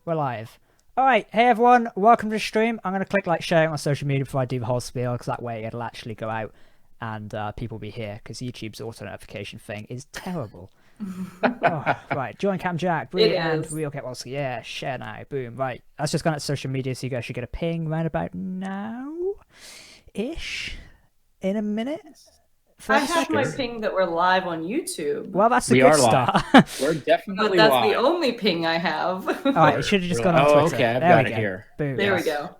We're live. Alright, hey everyone, welcome to the stream. I'm going to click like share it on social media before I do the whole spiel, because that way it'll actually go out and people will be here, because YouTube's auto notification thing is terrible. Right, join Cam Jack, Brie and Real Ketwolski. Yeah, share now. Boom. Right, that's just gone out to social media, so you guys should get a ping right about now-ish. In a minute. I have my ping that we're live on YouTube. Well, that's a good start. We're definitely live. But that's live. the only ping I have. Alright, it should have just gone on Twitter. Okay, I've there got we it go. here. Boom. There we go.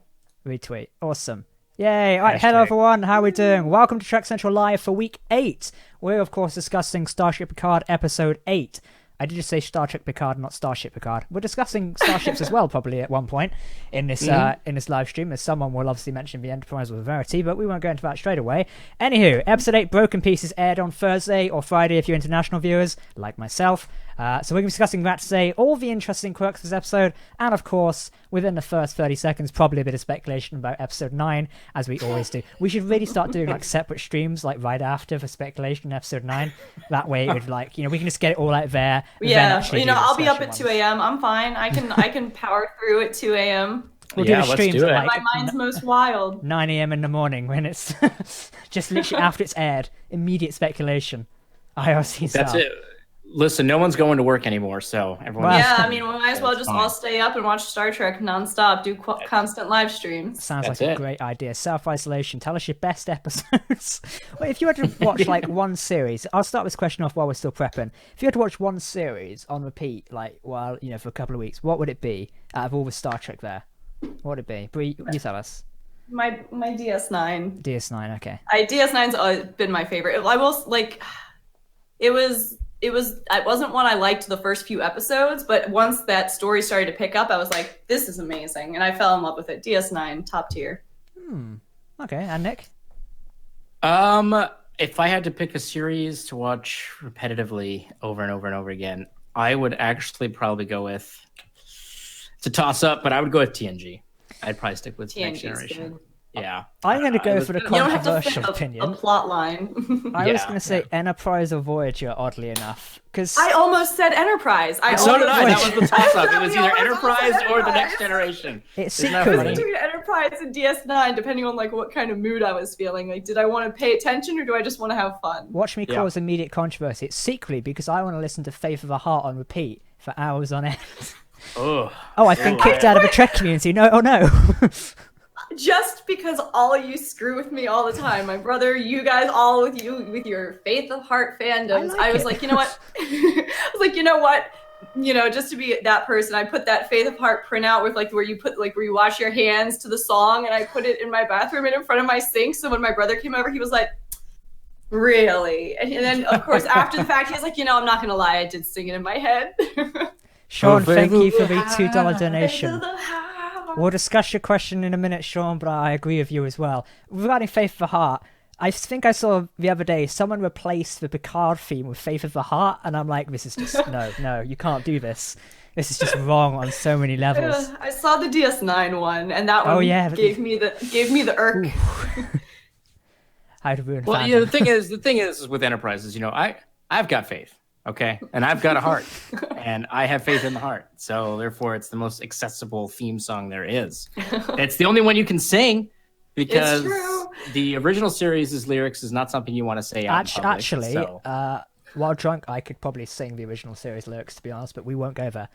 Retweet. Awesome. Yay. Alright, hello everyone. How are we doing? Welcome to Trek Central Live for week 8. We're, of course, discussing Starship Picard episode 8. I did just say Star Trek Picard, not Starship Picard. We're discussing starships as well, probably at one point in this live stream, as someone will obviously mention the Enterprise with Verity, but we won't go into that straight away. Anywho, episode 8 Broken Pieces aired on Thursday or Friday if you're international viewers, like myself. So we're going to be discussing that today, all the interesting quirks of this episode, and of course, within the first 30 seconds, probably a bit of speculation about episode 9, as we always do. We should really start doing like separate streams, like right after for speculation in episode 9. That way it would we can just get it all out there. Yeah, I'll be up at 2 a.m. I'm fine. I can power through at 2 a.m. We'll do the streams at my mind's most wild. 9 a.m. in the morning when it's just literally after it's aired. Immediate speculation. IRC style. That's it. Listen, no one's going to work anymore, so everyone. Yeah, we might as well just all stay up and watch Star Trek nonstop, do constant live streams. Sounds like a great idea. Self-isolation. Tell us your best episodes. Well, if you had to watch like one series, I'll start this question off while we're still prepping. If you had to watch one series on repeat, like while for a couple of weeks, what would it be out of all the Star Trek there? What would it be? Brie, you tell us. My DS9. DS9, okay. DS9's been my favorite. I will it wasn't one I liked the first few episodes, but once that story started to pick up, I was like, this is amazing, and I fell in love with it. DS9, top tier. Okay, and Nick? If I had to pick a series to watch repetitively over and over and over again, I would actually probably go with, it's a toss-up, but I would go with TNG. I'd probably stick with Next Generation. Good. Yeah. I'm going to go for the controversial a opinion. A plot line. I was going to say Enterprise or Voyager, oddly enough. Because I almost said Enterprise. So did I. That was the toss-up. It was either Enterprise or the Next Generation. It's secretly between Enterprise and DS9, depending on what kind of mood I was feeling. Like, did I want to pay attention or do I just want to have fun? Watch me cause immediate controversy. It's secretly because I want to listen to Faith of a Heart on repeat for hours on end. I've been kicked out of a Trek community. No, no. Just because all of you screw with me all the time, my brother, you guys, all with your Faith of Heart fandoms. I was like, you know what? Just to be that person, I put that Faith of Heart printout with where you wash your hands to the song, and I put it in my bathroom and in front of my sink. So when my brother came over, he was like, really? And then of course after the fact, he was like, I'm not gonna lie, I did sing it in my head. Sean, thank you for the $2 donation. We'll discuss your question in a minute, Sean, but I agree with you as well. Regarding Faith of the Heart, I think I saw the other day someone replaced the Picard theme with Faith of the Heart, and I'm like, this is just, no, you can't do this. This is just wrong on so many levels. I saw the DS9 one, and that one gave me the irk. How to ruin Well, fandom. the thing is with Enterprises, I've got faith. Okay, and I've got a heart, and I have faith in the heart. So therefore, it's the most accessible theme song there is. It's the only one you can sing because the original series' lyrics is not something you want to say out in public. Actually, while drunk, I could probably sing the original series lyrics, to be honest, but we won't go there.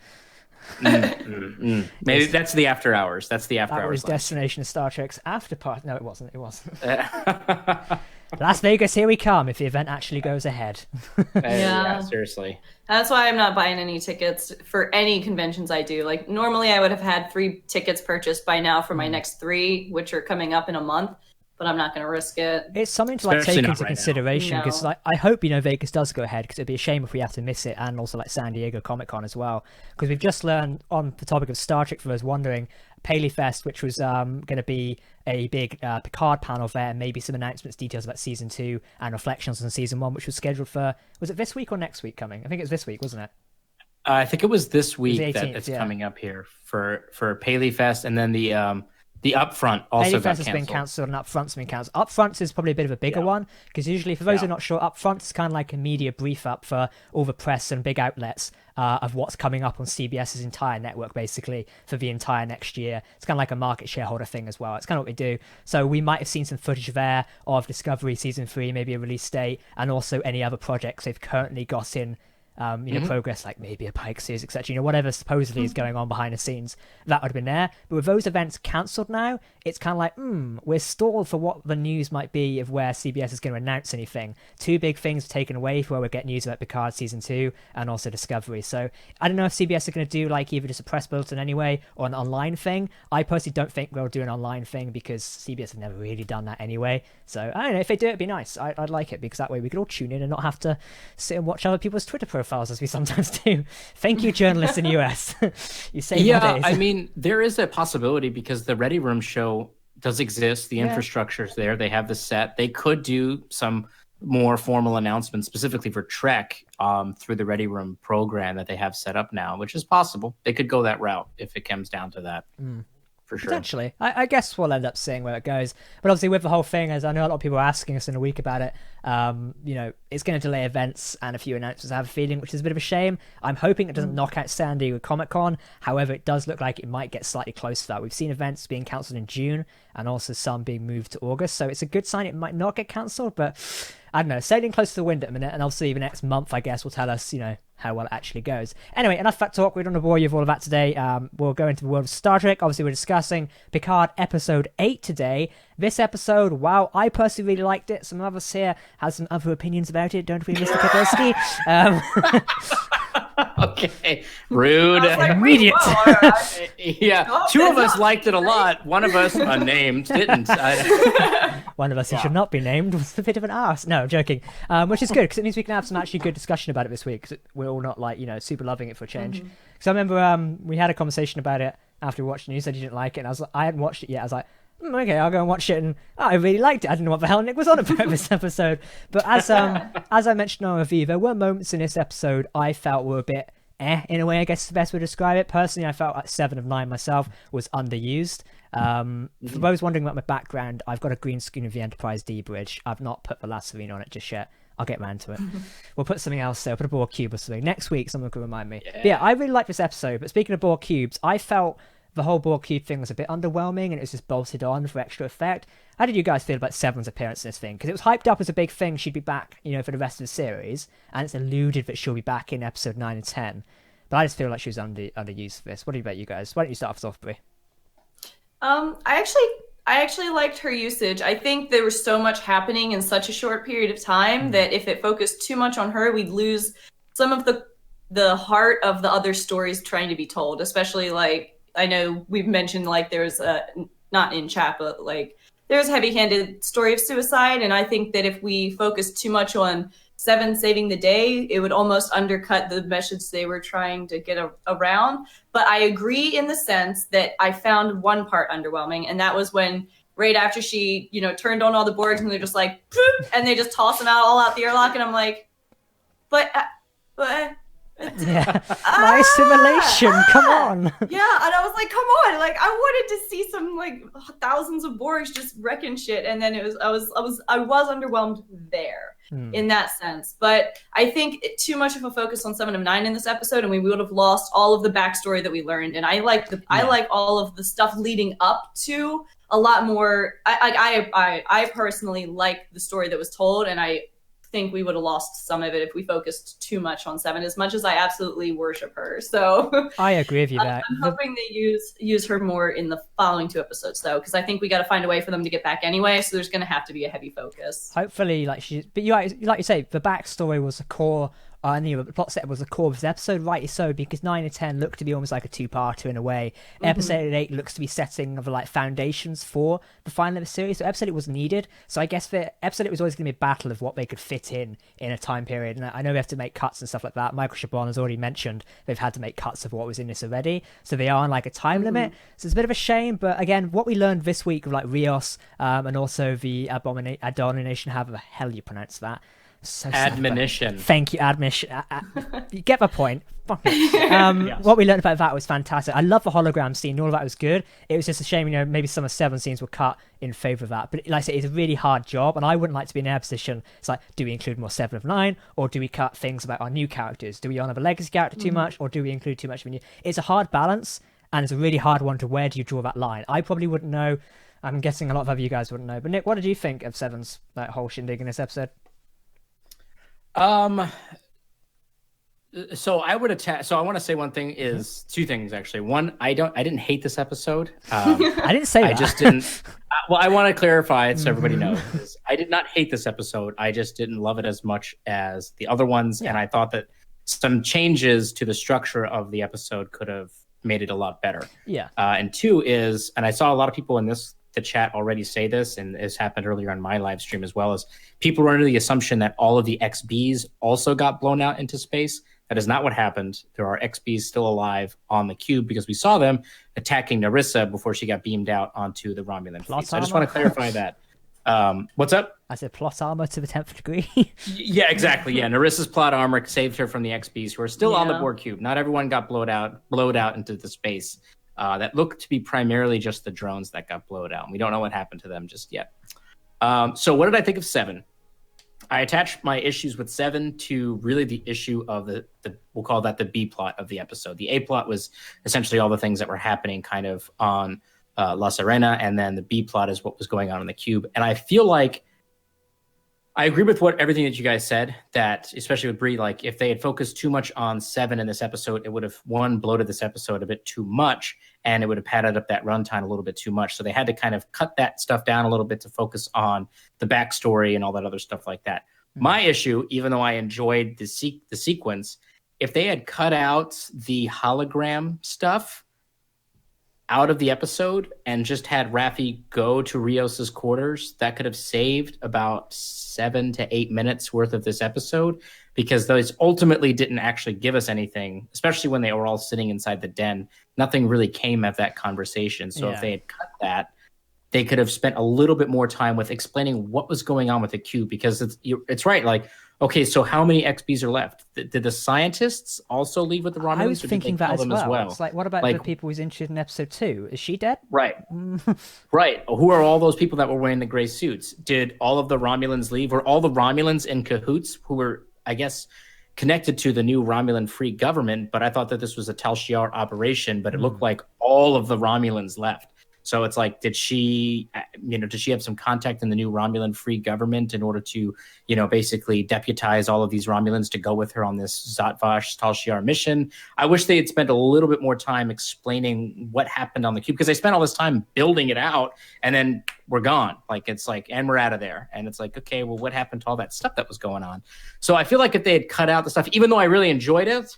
Maybe that's the after hours. That's the after hours. That was Destination Star Trek's after party. No, it wasn't. Las Vegas, here we come if the event actually goes ahead. Yeah, seriously. That's why I'm not buying any tickets for any conventions I do. Like, normally I would have had 3 tickets purchased by now for my next 3, which are coming up in a month, but I'm not going to risk it. It's something to take into consideration because I hope Vegas does go ahead, because it'd be a shame if we have to miss it, and also San Diego Comic-Con as well, because we've just learned on the topic of Star Trek, for those wondering, PaleyFest, which was going to be a big Picard panel there, and maybe some announcements, details about season 2 and reflections on season 1, which was scheduled for, was it this week or next week coming? I think it was this week, wasn't it? I think it was this week 18th, that it's coming up here for PaleyFest, and then the The Upfront also got PaleyFest has been canceled. cancelled and Upfront's been cancelled. Upfronts is probably a bit of a bigger one because usually, for those who are not sure, Upfront is kind of like a media brief up for all the press and big outlets of what's coming up on CBS's entire network, basically, for the entire next year. It's kind of like a market shareholder thing as well. It's kind of what we do. So we might have seen some footage there of Discovery Season 3, maybe a release date, and also any other projects they've currently got in progress, like maybe a Pike series, etc. Whatever supposedly is going on behind the scenes, that would have been there. But with those events cancelled now, it's kind of like, we're stalled for what the news might be of where CBS is going to announce anything. Two big things are taken away for where we get news about Picard Season 2 and also Discovery. So I don't know if CBS are going to do like either just a press bulletin anyway or an online thing. I personally don't think they'll do an online thing because CBS have never really done that anyway. So I don't know, if they do, it'd be nice. I'd like it because that way we could all tune in and not have to sit and watch other people's Twitter profiles as we sometimes do. Thank you, journalists in the US. You save my days. I mean, there is a possibility because the Ready Room show does exist. The infrastructure's there. They have the set. They could do some more formal announcements specifically for Trek through the Ready Room program that they have set up now, which is possible. They could go that route if it comes down to that. For sure. Potentially. I guess we'll end up seeing where it goes. But obviously with the whole thing, as I know a lot of people are asking us in a week about it, it's going to delay events and a few announcements, I have a feeling, which is a bit of a shame. I'm hoping it doesn't knock out San Diego Comic-Con. However, it does look like it might get slightly close to that. We've seen events being cancelled in June and also some being moved to August. So it's a good sign it might not get cancelled, but I don't know, sailing close to the wind at a minute, and obviously the next month, I guess, will tell us, how well it actually goes. Anyway, enough fat talk. We don't want to bore you with all of that today. We'll go into the world of Star Trek. Obviously, we're discussing Picard Episode 8 today. This episode, wow, I personally really liked it. Some of us here has some other opinions about it, don't we, Mr. Ketwolski? Okay, rude. Immediate. Two of us liked it a lot. One of us, unnamed, didn't. One of us who should not be named was a bit of an arse. No, I'm joking. Which is good because it means we can have some actually good discussion about it this week because we're all not like, super loving it for a change. Because I remember we had a conversation about it after we watched it and you said you didn't like it and I was like, I hadn't watched it yet. I was like, okay, I'll go and watch it, and I really liked it. I didn't know what the hell Nick was on about this episode. But as I mentioned on review, there were moments in this episode I felt were a bit in a way, I guess is the best way to describe it. Personally, I felt like 7 of 9 myself was underused. For those wondering about my background, I've got a green screen of the Enterprise D bridge. I've not put the last screen on it just yet. I'll get round to it. We'll put something else there. Put a Borg cube or something. Next week, someone can remind me. But I really liked this episode. But speaking of Borg cubes, I felt the whole Borg cube thing was a bit underwhelming and it was just bolted on for extra effect. How did you guys feel about Seven's appearance in this thing? Because it was hyped up as a big thing. She'd be back, for the rest of the series. And it's alluded that she'll be back in episode 9 and 10. But I just feel like she was underused for this. What about you guys? Why don't you start us off, Brie? I actually liked her usage. I think there was so much happening in such a short period of time that if it focused too much on her, we'd lose some of the heart of the other stories trying to be told. Especially like I know we've mentioned like there's not in chat, but like there's a heavy-handed story of suicide, and I think that if we focus too much on Seven saving the day, it would almost undercut the message they were trying to get around. But I agree in the sense that I found one part underwhelming, and that was when right after she, turned on all the Borgs and they're just like, Poop! And they just toss them all out the airlock, and I'm like, but my assimilation, come on. Yeah, and I was like, come on, like I wanted to see some like thousands of Borgs just wrecking shit, and then I was underwhelmed there. In that sense. But I think too much of a focus on 7 of 9 in this episode, and we would have lost all of the backstory that we learned. And I like all of the stuff leading up to a lot more. I personally like the story that was told, and I think we would have lost some of it if we focused too much on 7, as much as I absolutely worship her. So I agree with you there. I'm hoping they use her more in the following 2 episodes though, because I think we got to find a way for them to get back anyway, so there's going to have to be a heavy focus. Hopefully, like you say, the backstory was a core. The plot set was the core of this episode, rightly so, because 9 and 10 look to be almost like a 2-parter in a way. Episode 8 looks to be setting of like foundations for the final of the series, so episode 8 was needed. So I guess the episode 8 was always going to be a battle of what they could fit in a time period, and I know we have to make cuts and stuff like that. Michael Chabon has already mentioned they've had to make cuts of what was in this already, so they are on like a time limit, so it's a bit of a shame. But again, what we learned this week of like Rios and also the Abomination, however the hell you pronounce that, So admonition. Thank you, admission. You get my point. Yes. What we learned about that was fantastic. I love the hologram scene. All of that was good. It was just a shame, maybe some of Seven scenes were cut in favor of that. But like I say, it's a really hard job, and I wouldn't like to be in their position. It's like, do we include more Seven of Nine, or do we cut things about our new characters? Do we honor the legacy character too much, or do we include too much of a new? It's a hard balance, and it's a really hard one to where do you draw that line. I probably wouldn't know. I'm guessing a lot of other you guys wouldn't know. But Nick, what did you think of Seven's whole shindig in this episode? So I would attack. So I want to say one thing is two things actually. One, I didn't hate this episode. I didn't say that. I just didn't. Well, I want to clarify it so everybody knows. I did not hate this episode. I just didn't love it as much as the other ones, and I thought that some changes to the structure of the episode could have made it a lot better. Yeah. And two is, and I saw a lot of people in the chat already say this, and it's happened earlier on my live stream as well, as people were under the assumption that all of the XBs also got blown out into space. That is not what happened. There are XBs still alive on the cube because we saw them attacking Narissa before she got beamed out onto the Romulan fleet. So I just want to clarify that. What's up? I said plot armor to the 10th degree. Yeah, exactly. Yeah, Narissa's plot armor saved her from the XBs who are still on the Borg cube. Not everyone got blowed out into the space. That looked to be primarily just the drones that got blowed out. We don't know what happened to them just yet. So what did I think of Seven? I attached my issues with Seven to really the issue of the we'll call that the B plot of the episode. The A plot was essentially all the things that were happening kind of on La Serena, and then the B plot is what was going on in the cube. And I feel like I agree with everything that you guys said, that especially with Brie, like if they had focused too much on Seven in this episode, it would have, one, bloated this episode a bit too much, and it would have padded up that runtime a little bit too much. So they had to kind of cut that stuff down a little bit to focus on the backstory and all that other stuff like that. Mm-hmm. My issue, even though I enjoyed the sequence, if they had cut out the hologram stuff out of the episode and just had Raffi go to Rios's quarters, that could have saved about 7 to 8 minutes worth of this episode, because those ultimately didn't actually give us anything, especially when they were all sitting inside the den. Nothing really came of that conversation. So if they had cut that, they could have spent a little bit more time with explaining what was going on with the cube, because it's right. Like, okay, so how many XBs are left? Did the scientists also leave with the Romulans? I was thinking that as well. It's like, what about the people who's interested in episode 2? Is she dead? Right. Right. Who are all those people that were wearing the gray suits? Did all of the Romulans leave? Were all the Romulans in cahoots who were, I guess, connected to the new Romulan free government? But I thought that this was a Tal Shiar operation, but it looked like all of the Romulans left. So it's like, did she have some contact in the new Romulan free government in order to, basically deputize all of these Romulans to go with her on this Zat-Vash Tal Shiar mission? I wish they had spent a little bit more time explaining what happened on the cube, because they spent all this time building it out and then we're gone. And we're out of there. And it's like, okay, well, what happened to all that stuff that was going on? So I feel like if they had cut out the stuff, even though I really enjoyed it,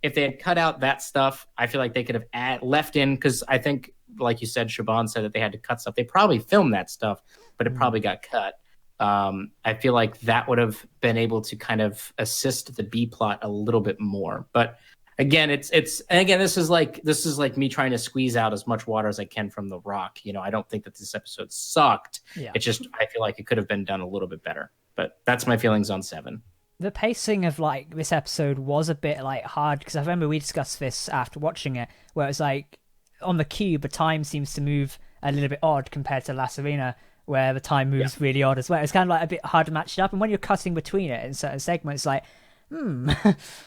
if they had cut out that stuff, I feel like they could have left in, because I think, like you said, Shaban said that they had to cut stuff. They probably filmed that stuff, but it probably got cut. I feel like that would have been able to kind of assist the B plot a little bit more. But again, this is like me trying to squeeze out as much water as I can from the rock. I don't think that this episode sucked. It's just, I feel like it could have been done a little bit better. But that's my feelings on Seven. The pacing of this episode was a bit hard, because I remember we discussed this after watching it, where it was like, on the cube, the time seems to move a little bit odd compared to La Serena, where the time moves really odd as well. It's kind of a bit hard to match it up, and when you're cutting between it in certain segments,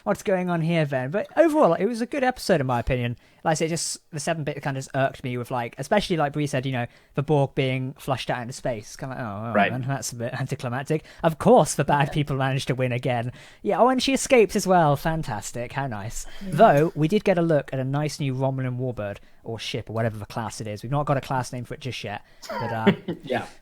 what's going on here then? But overall, it was a good episode in my opinion. Like I say, just the 7 bit kind of just irked me with especially like Brie said, the Borg being flushed out into space. Kind of right. Man, that's a bit anticlimactic. Of course, the bad people managed to win again. Yeah, and she escapes as well. Fantastic, how nice. Though we did get a look at a nice new Romulan warbird, or ship, or whatever the class it is. We've not got a class name for it just yet, but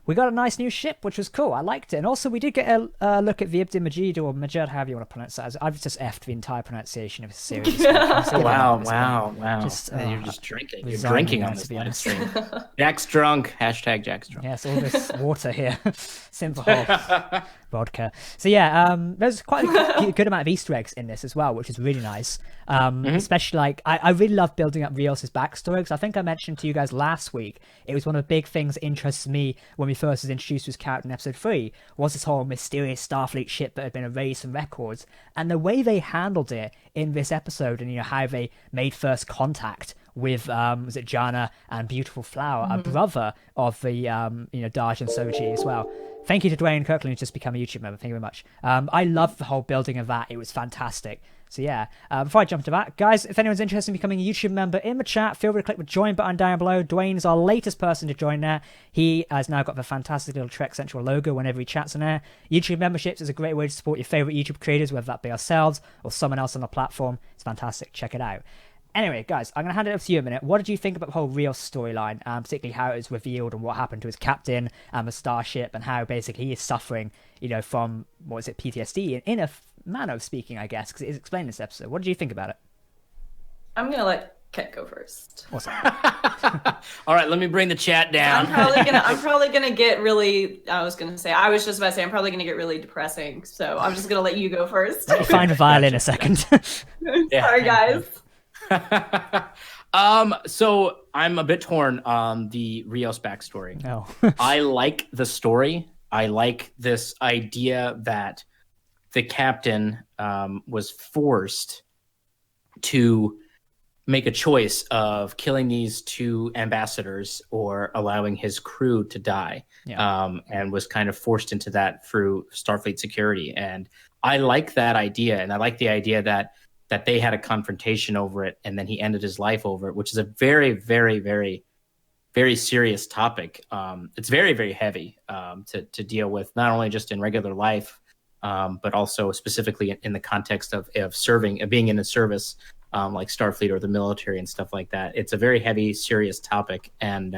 we got a nice new ship, which was cool. I liked it, and also we did get a look at the Ibn Majid, or Majid, however you want to pronounce that. I've just effed the entire pronunciation of the series. Wow. You're just drinking. You're drinking on this live stream. Jack's drunk. #Jack's drunk. Yes, all this water here. Simple hole. vodka. So yeah, there's quite a good amount of Easter eggs in this as well, which is really nice. Especially like I really love building up Rios' backstory, because I think I mentioned to you guys last week, it was one of the big things that interested me when we first was introduced to his character in episode 3, was this whole mysterious Starfleet ship that had been erased from records, and the way they handled it in this episode, and how they made first contact with was it Jana and Beautiful Flower, a brother of the Daj and Soji as well. Thank you to Dwayne Kirkland, who's just become a YouTube member. Thank you very much. I love the whole building of that. It was fantastic. So yeah, before I jump into that, guys, if anyone's interested in becoming a YouTube member in the chat, feel free to click the join button down below. Dwayne's our latest person to join there. He has now got the fantastic little Trek Central logo whenever he chats on there. YouTube memberships is a great way to support your favorite YouTube creators, whether that be ourselves or someone else on the platform. It's fantastic. Check it out. Anyway, guys, I'm going to hand it over to you in a minute. What did you think about the whole Rios storyline, particularly how it was revealed and what happened to his captain and the starship, and how basically he is suffering, from, what is it, PTSD, in a manner of speaking, I guess, because it is explained in this episode. What did you think about it? I'm going to let Ket go first. Awesome. All right, let me bring the chat down. I'm probably gonna get really, I was just about to say, I'm probably going to get really depressing, so I'm just going to let you go first. Let me find the violin in a second. Sorry, guys. So I'm a bit torn on the Rios backstory. No. I like the story. I like this idea that the captain was forced to make a choice of killing these two ambassadors or allowing his crew to die, and was kind of forced into that through Starfleet security. And I like that idea, and I like the idea that they had a confrontation over it, and then he ended his life over it, which is a very, very, very, very serious topic. It's very, very heavy to deal with, not only just in regular life, but also specifically in the context of being in a service like Starfleet or the military and stuff like that. It's a very heavy, serious topic, and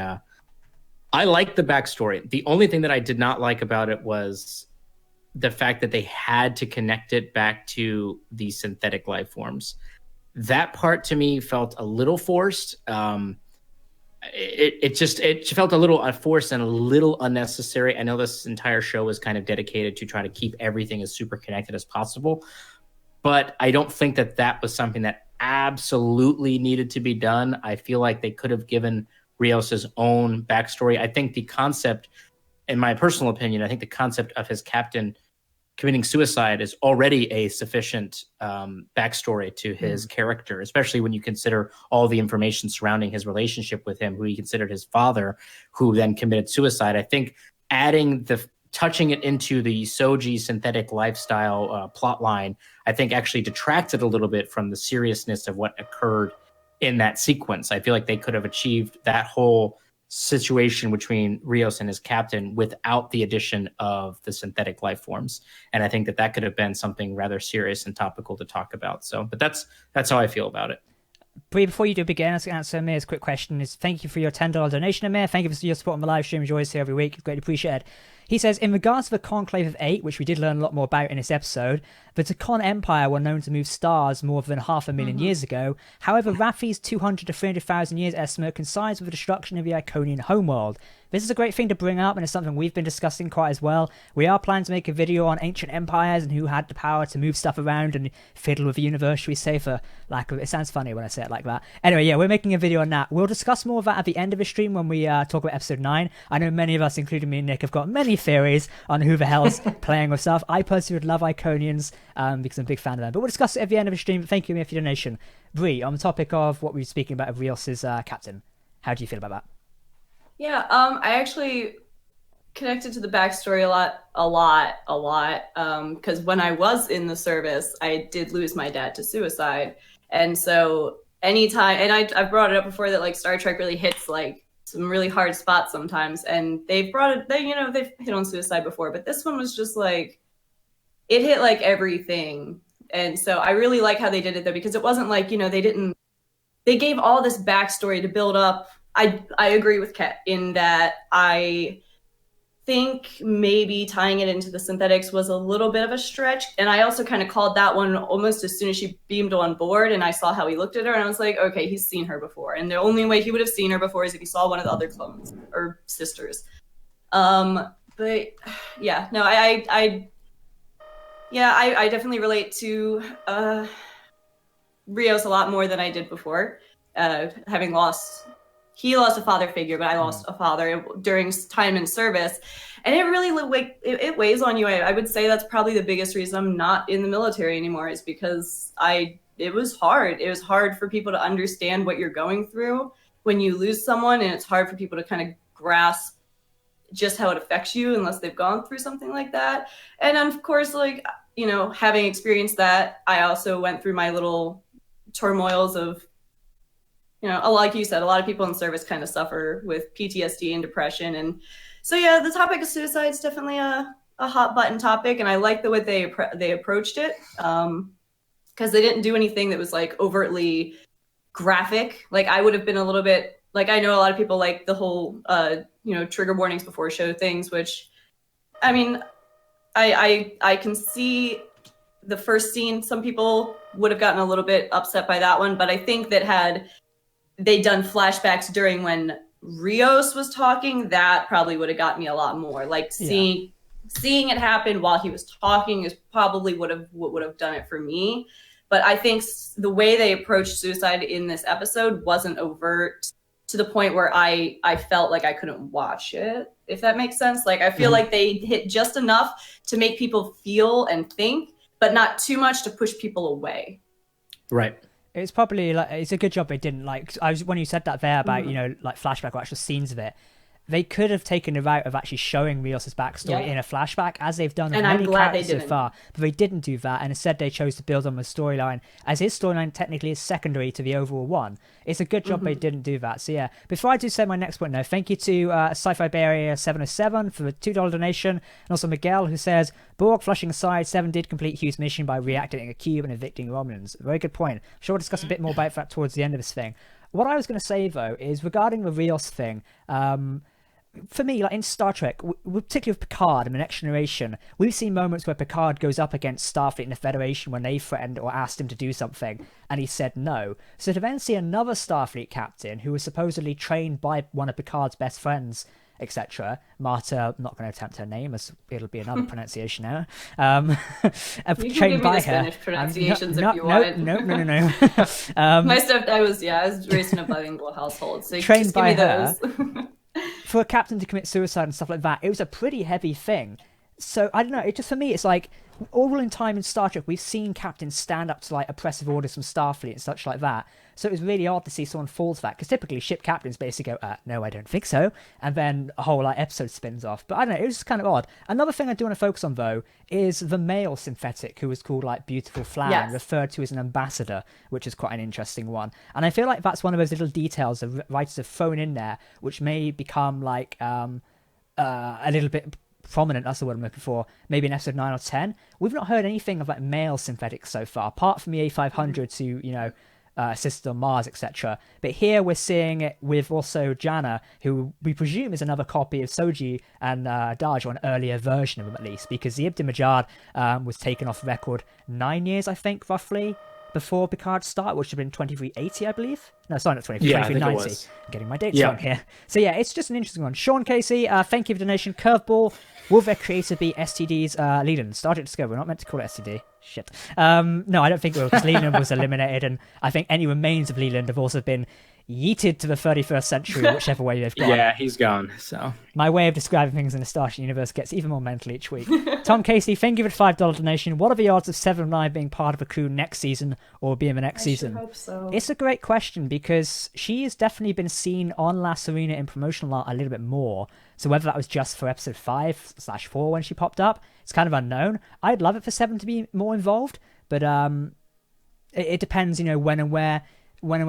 I like the backstory. The only thing that I did not like about it was the fact that they had to connect it back to the synthetic life forms. That part to me felt a little forced. It felt a little forced and a little unnecessary. I know this entire show is kind of dedicated to try to keep everything as super connected as possible, but I don't think that was something that absolutely needed to be done. I feel like they could have given Rios' own backstory. I think the concept, in my personal opinion, I think the concept of his captain committing suicide is already a sufficient backstory to his character, especially when you consider all the information surrounding his relationship with him, who he considered his father, who then committed suicide. I think touching it into the Soji synthetic lifestyle plot line, I think actually detracted a little bit from the seriousness of what occurred in that sequence. I feel like they could have achieved that whole situation between Rios and his captain without the addition of the synthetic life forms, and I think that could have been something rather serious and topical to talk about. So, but that's how I feel about it. Brie, before you do begin, let's answer Amir's quick question. Thank you for your $10 donation, Amir. Thank you for your support on the live stream. Enjoy us here every week. It's greatly appreciated. He says, in regards to the Conclave of 8, which we did learn a lot more about in this episode, the Takon Empire were known to move stars more than 500,000 years ago. However, Raffi's 200 to 300,000 years estimate coincides with the destruction of the Iconian homeworld. This is a great thing to bring up, and it's something we've been discussing quite as well. We are planning to make a video on ancient empires and who had the power to move stuff around and fiddle with the universe, should we say, for lack of... It sounds funny when I say it like that. Anyway, yeah, we're making a video on that. We'll discuss more of that at the end of the stream when we talk about episode 9. I know many of us, including me and Nick, have got many theories on who the hell's playing with stuff. I personally would love Iconians because I'm a big fan of them. But we'll discuss it at the end of the stream. Thank you, Amir, for your donation. Brie, on the topic of what we were speaking about of Rios' captain, how do you feel about that? Yeah, I actually connected to the backstory a lot. Because when I was in the service, I did lose my dad to suicide, and so anytime, and I've brought it up before that like Star Trek really hits like some really hard spots sometimes, and they've hit on suicide before, but this one was just like it hit like everything, and so I really like how they did it though, because it wasn't like they gave all this backstory to build up. I agree with Ket in that I think maybe tying it into the synthetics was a little bit of a stretch. And I also kind of called that one almost as soon as she beamed on board and I saw how he looked at her and I was like, okay, he's seen her before. And the only way he would have seen her before is if he saw one of the other clones or sisters. But yeah, no, I Yeah, I definitely relate to Rios a lot more than I did before. He lost a father figure, but I lost a father during time in service, and it really it weighs on you. I would say that's probably the biggest reason I'm not in the military anymore, is because it was hard. It was hard for people to understand what you're going through when you lose someone, and it's hard for people to kind of grasp just how it affects you unless they've gone through something like that. And of course, like, you know, having experienced that, I also went through my little turmoils of, you know, like you said, a lot of people in service kind of suffer with PTSD and depression. And so, yeah, the topic of suicide is definitely a hot button topic. And I like the way they approached it, because they didn't do anything that was like overtly graphic. Like, I would have been a little bit, like, I know a lot of people like the whole, you know, trigger warnings before show things, which, I mean, I can see the first scene, some people would have gotten a little bit upset by that one, but I think that had they done flashbacks during when Rios was talking, that probably would have got me a lot more. Like, seeing it happen while he was talking is probably what would have done it for me. But I think the way they approached suicide in this episode wasn't overt to the point where I felt like I couldn't watch it, if that makes sense. Like, I feel like they hit just enough to make people feel and think, but not too much to push people away. Right. It's probably like, it's a good job they didn't, like, when you said that there about, you know, like flashback or actual scenes of it, they could have taken the route of actually showing Rios' backstory in a flashback, as they've done with many characters so far. But they didn't do that, and instead they chose to build on the storyline, as his storyline technically is secondary to the overall one. It's a good job they didn't do that. So yeah, before I do say my next point, though, thank you to Sci-Fi Bay Area 707 for the $2 donation, and also Miguel, who says, Borg flushing aside, Seven did complete Hugh's mission by reactivating a cube and evicting Romulans. Very good point. I'm sure we'll discuss a bit more about that towards the end of this thing. What I was going to say, though, is regarding the Rios thing, for me, like in Star Trek, particularly with Picard and the Next Generation, we've seen moments where Picard goes up against Starfleet and the Federation when they threatened or asked him to do something, and he said no. So to then see another Starfleet captain who was supposedly trained by one of Picard's best friends, etc. Marta, I'm not going to attempt her name, as it'll be another pronunciation error. You can give me the Spanish pronunciations if you want. No. My stuff, I was raised in a bilingual household, so trained just give by me those. For a captain to commit suicide and stuff like that, it was a pretty heavy thing. So I don't know, it just, for me, it's like all in time in Star Trek, we've seen captains stand up to like oppressive orders from Starfleet and such like that. So it was really odd to see someone fall to that, because typically ship captains basically go, no, I don't think so, and then a whole like episode spins off. But I don't know, it was just kind of odd. Another thing I do want to focus on, though, is the male synthetic who was called like Beautiful Flower, and referred to as an ambassador, which is quite an interesting one. And I feel like that's one of those little details the writers have thrown in there, which may become like a little bit prominent, that's the word I'm looking for, maybe in episode 9 or 10. We've not heard anything of like male synthetics so far, apart from the A500 to, you know, assist on Mars, etc. But here we're seeing it with also Jana, who we presume is another copy of Soji and Daj, or an earlier version of them at least, because the Ibn Majad was taken off record 9 years, I think, roughly, before Picard's start, which would have been 2380, I believe. No, sorry, not 2390. I'm getting my dates wrong here. So yeah, it's just an interesting one. Sean Casey, thank you for the donation. Curveball, will their creator be STD's Leland? Star Trek Discovery, we're not meant to call it STD. Shit. No, I don't think it will, because Leland was eliminated, and I think any remains of Leland have also been yeeted to the 31st century, whichever way they've gone. Yeah, he's gone, so. My way of describing things in the Starship universe gets even more mental each week. Tom Casey, thank you for the $5 donation. What are the odds of Seven of Nine being part of a crew next season, or being the next season? I hope so. It's a great question, because she has definitely been seen on La Serena in promotional art a little bit more. So whether that was just for episode 5/4 when she popped up, it's kind of unknown. I'd love it for Seven to be more involved, but it depends, you know, when and where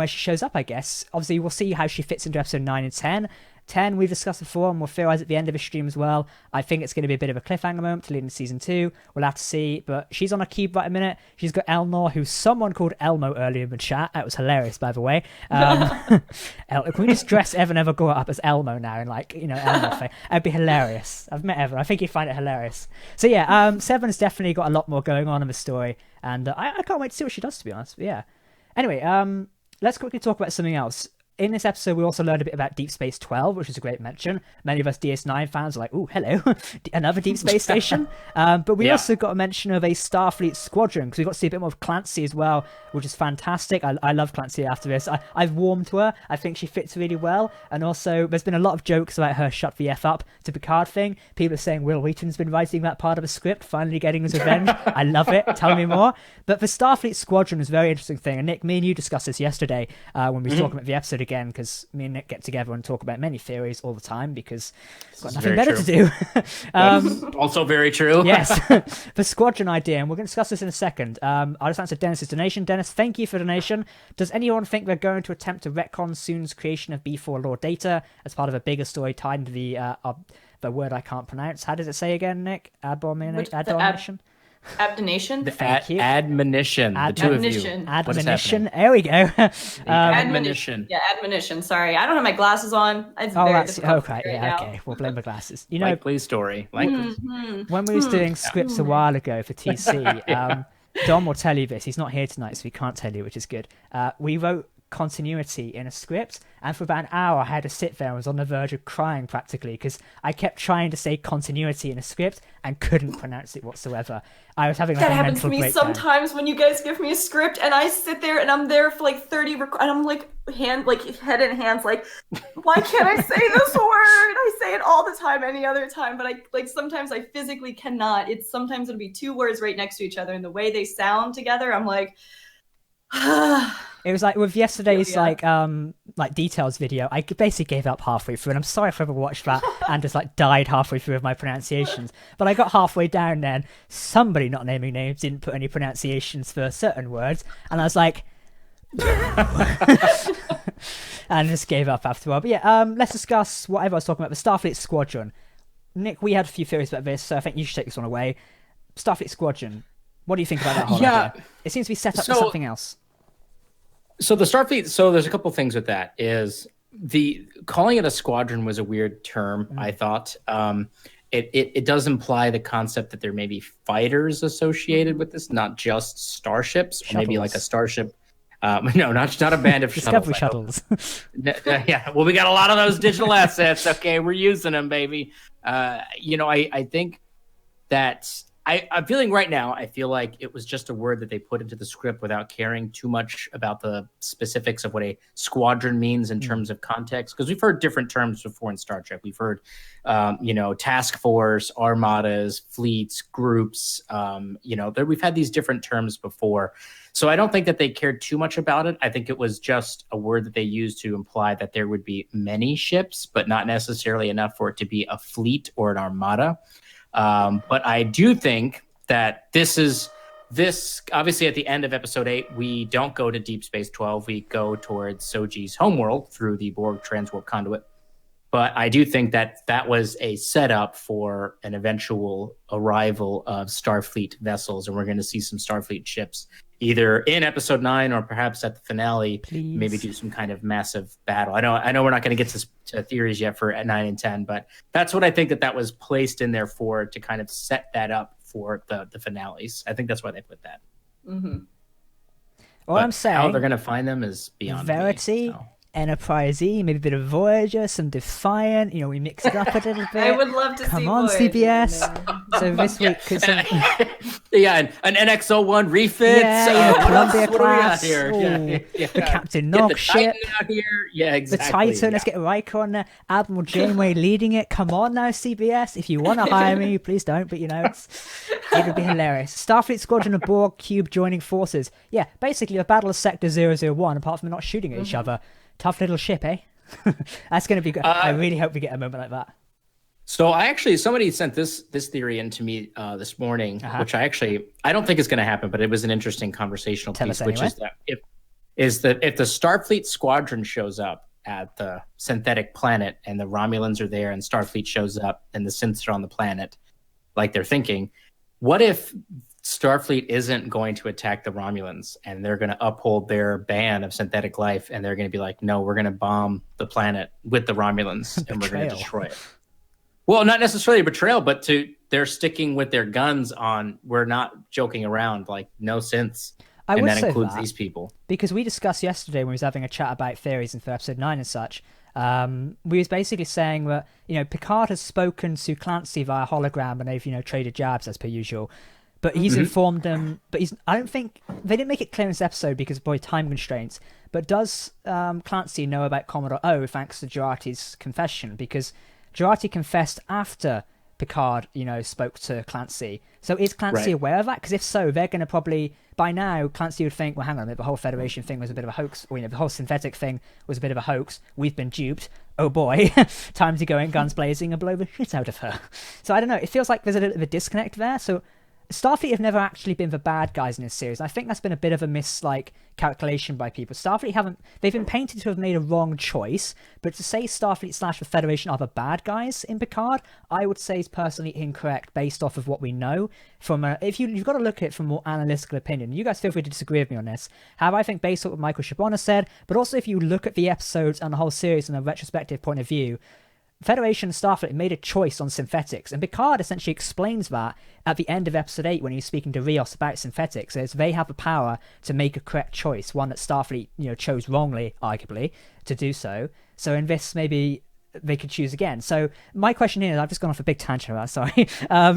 she shows up, I guess. Obviously, we'll see how she fits into episode 9 and 10. 10, we've discussed before, and we'll theorize at the end of the stream as well. I think it's going to be a bit of a cliffhanger moment to lead into season 2. We'll have to see, but she's on a cube right a minute. She's got Elnor, who someone called Elmo earlier in the chat. That was hilarious, by the way. Can we just dress Evan Evergore up as Elmo now, and like, you know, Elmo thing? That'd be hilarious. I've met Evan. I think he'd find it hilarious. So yeah, Seven's definitely got a lot more going on in the story, and I can't wait to see what she does, to be honest. But yeah. Anyway, let's quickly talk about something else. in this episode, we also learned a bit about Deep Space 12, which is a great mention. Many of us DS9 fans are like, "Oh, hello, another Deep Space Station." But we also got a mention of a Starfleet squadron, because we got to see a bit more of Clancy as well, which is fantastic. I love Clancy after this. I've warmed to her. I think she fits really well. And also, there's been a lot of jokes about her shut the F up to Picard thing. People are saying Will Wheaton's been writing that part of a script, finally getting his revenge. I love it. Tell me more. But the Starfleet squadron is a very interesting thing. And Nick, me and you discussed this yesterday when we were talking about the episode again, because me and Nick get together and talk about many theories all the time because we've got nothing better to do. Also very true. Yes, the Squadron Idea, and we're going to discuss this in a second. I'll just answer Dennis's donation. Dennis, thank you for the donation. Does anyone think they're going to attempt to retcon Soon's creation of B4 Lore data as part of a bigger story tied into the word I can't pronounce? How does it say again, Nick? Admonition? Abdonation? Thank you. Admonition. The two of you. Admonition. There we go. Admonition. Yeah, admonition. Sorry, I don't have my glasses on. It's that's okay. Yeah, okay. We'll blame the glasses. You know, Likely story. Likely. When we was doing scripts a while ago for TC, Dom will tell you this. He's not here tonight, so he can't tell you, which is good. We wrote continuity in a script, and for about an hour I had to sit there and was on the verge of crying practically because I kept trying to say continuity in a script and couldn't pronounce it whatsoever. I was having like that a happens to mental me breakdown. sometimes when you guys give me a script and I sit there and I'm there for like 30 and I'm like head in hands like, why can't I say this word? I say it all the time any other time, but sometimes I physically cannot. Sometimes it'll be two words right next to each other and the way they sound together, I'm like it was like with yesterday's like details video, I basically gave up halfway through, and I'm sorry if I ever watched that and just like died halfway through with my pronunciations. But I got halfway down then, somebody not naming names didn't put any pronunciations for certain words, and I was like and just gave up after a while. But yeah, let's discuss whatever I was talking about, the Starfleet Squadron. Nick, we had a few theories about this, so I think you should take this one away. Starfleet Squadron. What do you think about that whole idea? It seems to be set up for something else. So the Starfleet, there's a couple things with that. Is the calling it a squadron was a weird term, I thought. It does imply the concept that there may be fighters associated with this, not just starships, or maybe like a starship. No, not a band of Discovery shuttles. Yeah, well, we got a lot of those digital assets. Okay, we're using them, baby. I think that I'm feeling right now, I feel like it was just a word that they put into the script without caring too much about the specifics of what a squadron means in terms of context. Because we've heard different terms before in Star Trek. We've heard, task force, armadas, fleets, groups. We've had these different terms before. So I don't think that they cared too much about it. I think it was just a word that they used to imply that there would be many ships, but not necessarily enough for it to be a fleet or an armada. But I do think that this obviously at the end of episode 8, we don't go to Deep Space 12. We go towards Soji's homeworld through the Borg transwarp conduit. But I do think that that was a setup for an eventual arrival of Starfleet vessels. And we're going to see some Starfleet ships either in episode 9 or perhaps at the finale. Please. Maybe do some kind of massive battle. I know we're not going to get to theories yet for 9 and 10, but that's what I think that was placed in there for, to kind of set that up for the finales. I think that's why they put that. Mm-hmm. All I'm saying, how they're going to find them is beyond Verity. me, so. Enterprise E, maybe a bit of Voyager, some Defiant, we mix it up a little bit. I would love to see Come on, Voyager CBS. So this week, an NX-01 refit. Columbia class. The Captain Nog ship. Out here. Yeah, exactly. The Titan. Let's get Riker on there. Admiral Janeway leading it. Come on now, CBS. If you want to hire me, please don't. But it would be hilarious. Starfleet Squadron and Borg Cube joining forces. Yeah, basically a battle of Sector 001. Apart from them not shooting at each other. Tough little ship, eh? That's going to be good. I really hope we get a moment like that. So somebody sent this theory into me this morning, which I don't think is going to happen, but it was an interesting conversational piece, which is that if the Starfleet squadron shows up at the synthetic planet and the Romulans are there and Starfleet shows up and the synths are on the planet, like they're thinking, what if Starfleet isn't going to attack the Romulans and they're going to uphold their ban of synthetic life and they're going to be like, no, we're going to bomb the planet with the Romulans and we're going to destroy it. Well, not necessarily betrayal, but they're sticking with their guns on, we're not joking around, like no synths. I and would that say includes that, these people. because we discussed yesterday when we was having a chat about theories and for episode 9 and such. We was basically saying that, you know, Picard has spoken to Clancy via hologram and they've, you know, traded jabs as per usual. But he's informed them. But I don't think they didn't make it clear in this episode because of probably time constraints. But does Clancy know about Commodore O thanks to Jurati's confession? Because Jurati confessed after Picard, you know, spoke to Clancy. So is Clancy aware of that? Because if so, they're going to probably, by now, Clancy would think, well, hang on a minute, the whole Federation thing was a bit of a hoax. Or, you know, the whole synthetic thing was a bit of a hoax. We've been duped. Oh boy, time to go in guns blazing and blow the shit out of her. So I don't know. It feels like there's a little bit of a disconnect there. So Starfleet have never actually been the bad guys in this series. I think that's been a bit of a calculation by people. Starfleet they've been painted to have made a wrong choice, but to say Starfleet / the Federation are the bad guys in Picard, I would say is personally incorrect based off of what we know. If you've got to look at it from a more analytical opinion. You guys feel free to disagree with me on this. However, I think based on what Michael Chabon said, but also if you look at the episodes and the whole series from a retrospective point of view, Federation and Starfleet made a choice on synthetics, and Picard essentially explains that at the end of episode 8 when he's speaking to Rios about synthetics, as they have the power to make a correct choice, one that Starfleet, you know, chose wrongly, arguably, to do so. So in this, maybe they could choose again. So my question here, I've just gone off a big tangent, sorry,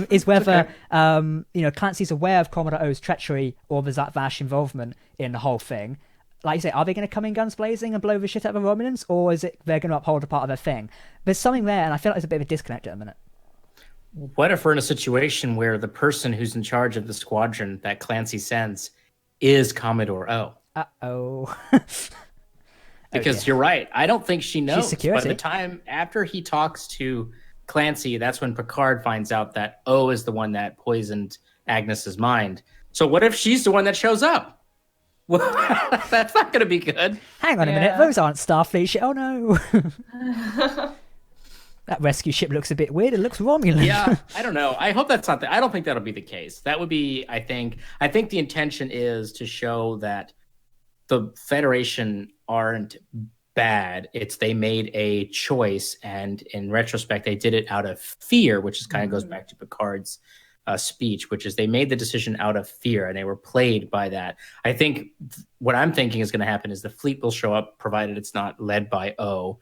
is whether you know, Clancy's aware of Commodore O's treachery or the Zat Vash involvement in the whole thing. Like you say, are they going to come in guns blazing and blow the shit out of the Romulans, or is it they're going to uphold a part of their thing? There's something there, and I feel like there's a bit of a disconnect at the minute. What if we're in a situation where the person who's in charge of the squadron that Clancy sends is Commodore O? Uh-oh. Because you're right. I don't think she knows. She's security. By the time after he talks to Clancy, that's when Picard finds out that O is the one that poisoned Agnes's mind. So what if she's the one that shows up? Well, that's not going to be good. Hang on a minute. Those aren't Starfleet ship. Oh, no. That rescue ship looks a bit weird. It looks Romulan. Yeah, I don't know. I hope that's not I don't think that'll be the case. That would be, I think the intention is to show that the Federation aren't bad. It's they made a choice, and in retrospect, they did it out of fear, which is kind of goes back to Picard's speech, which is they made the decision out of fear and they were played by that. I think what I'm thinking is going to happen is the fleet will show up, provided it's not led by O.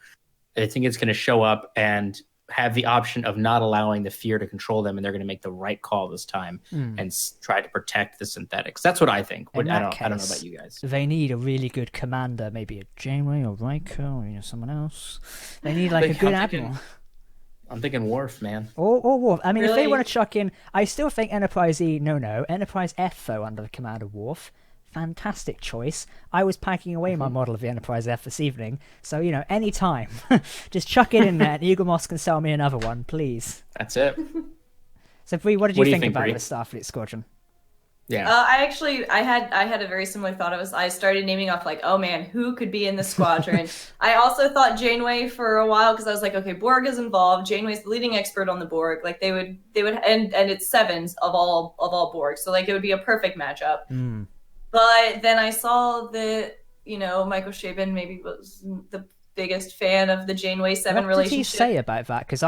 I think it's going to show up and have the option of not allowing the fear to control them, and they're going to make the right call this time and try to protect the synthetics. That's what I think. I don't know about you guys. They need a really good commander, maybe a Janeway or Riker or, you know, someone else. They need like a good admiral. I'm thinking Worf, man. Or Worf. I mean, Really? if they want to chuck in, I still think Enterprise E, no. Enterprise F, though, under the command of Worf. Fantastic choice. I was packing away my model of the Enterprise F this evening, so, you know, any time. Just chuck it in there, and Hugo Moss can sell me another one, please. That's it. So, Brie, what did you think about Brie? the Starfleet Squadron? Yeah. I had a very similar thought. I started naming off like, oh man, who could be in the squadron? I also thought Janeway for a while because I was like, okay, Borg is involved. Janeway's the leading expert on the Borg. Like they would, and it's sevens of all Borg, so like it would be a perfect matchup. But then I saw that, you know, Michael Chabon maybe was the biggest fan of the Janeway Seven relationship. What did he say about that? Because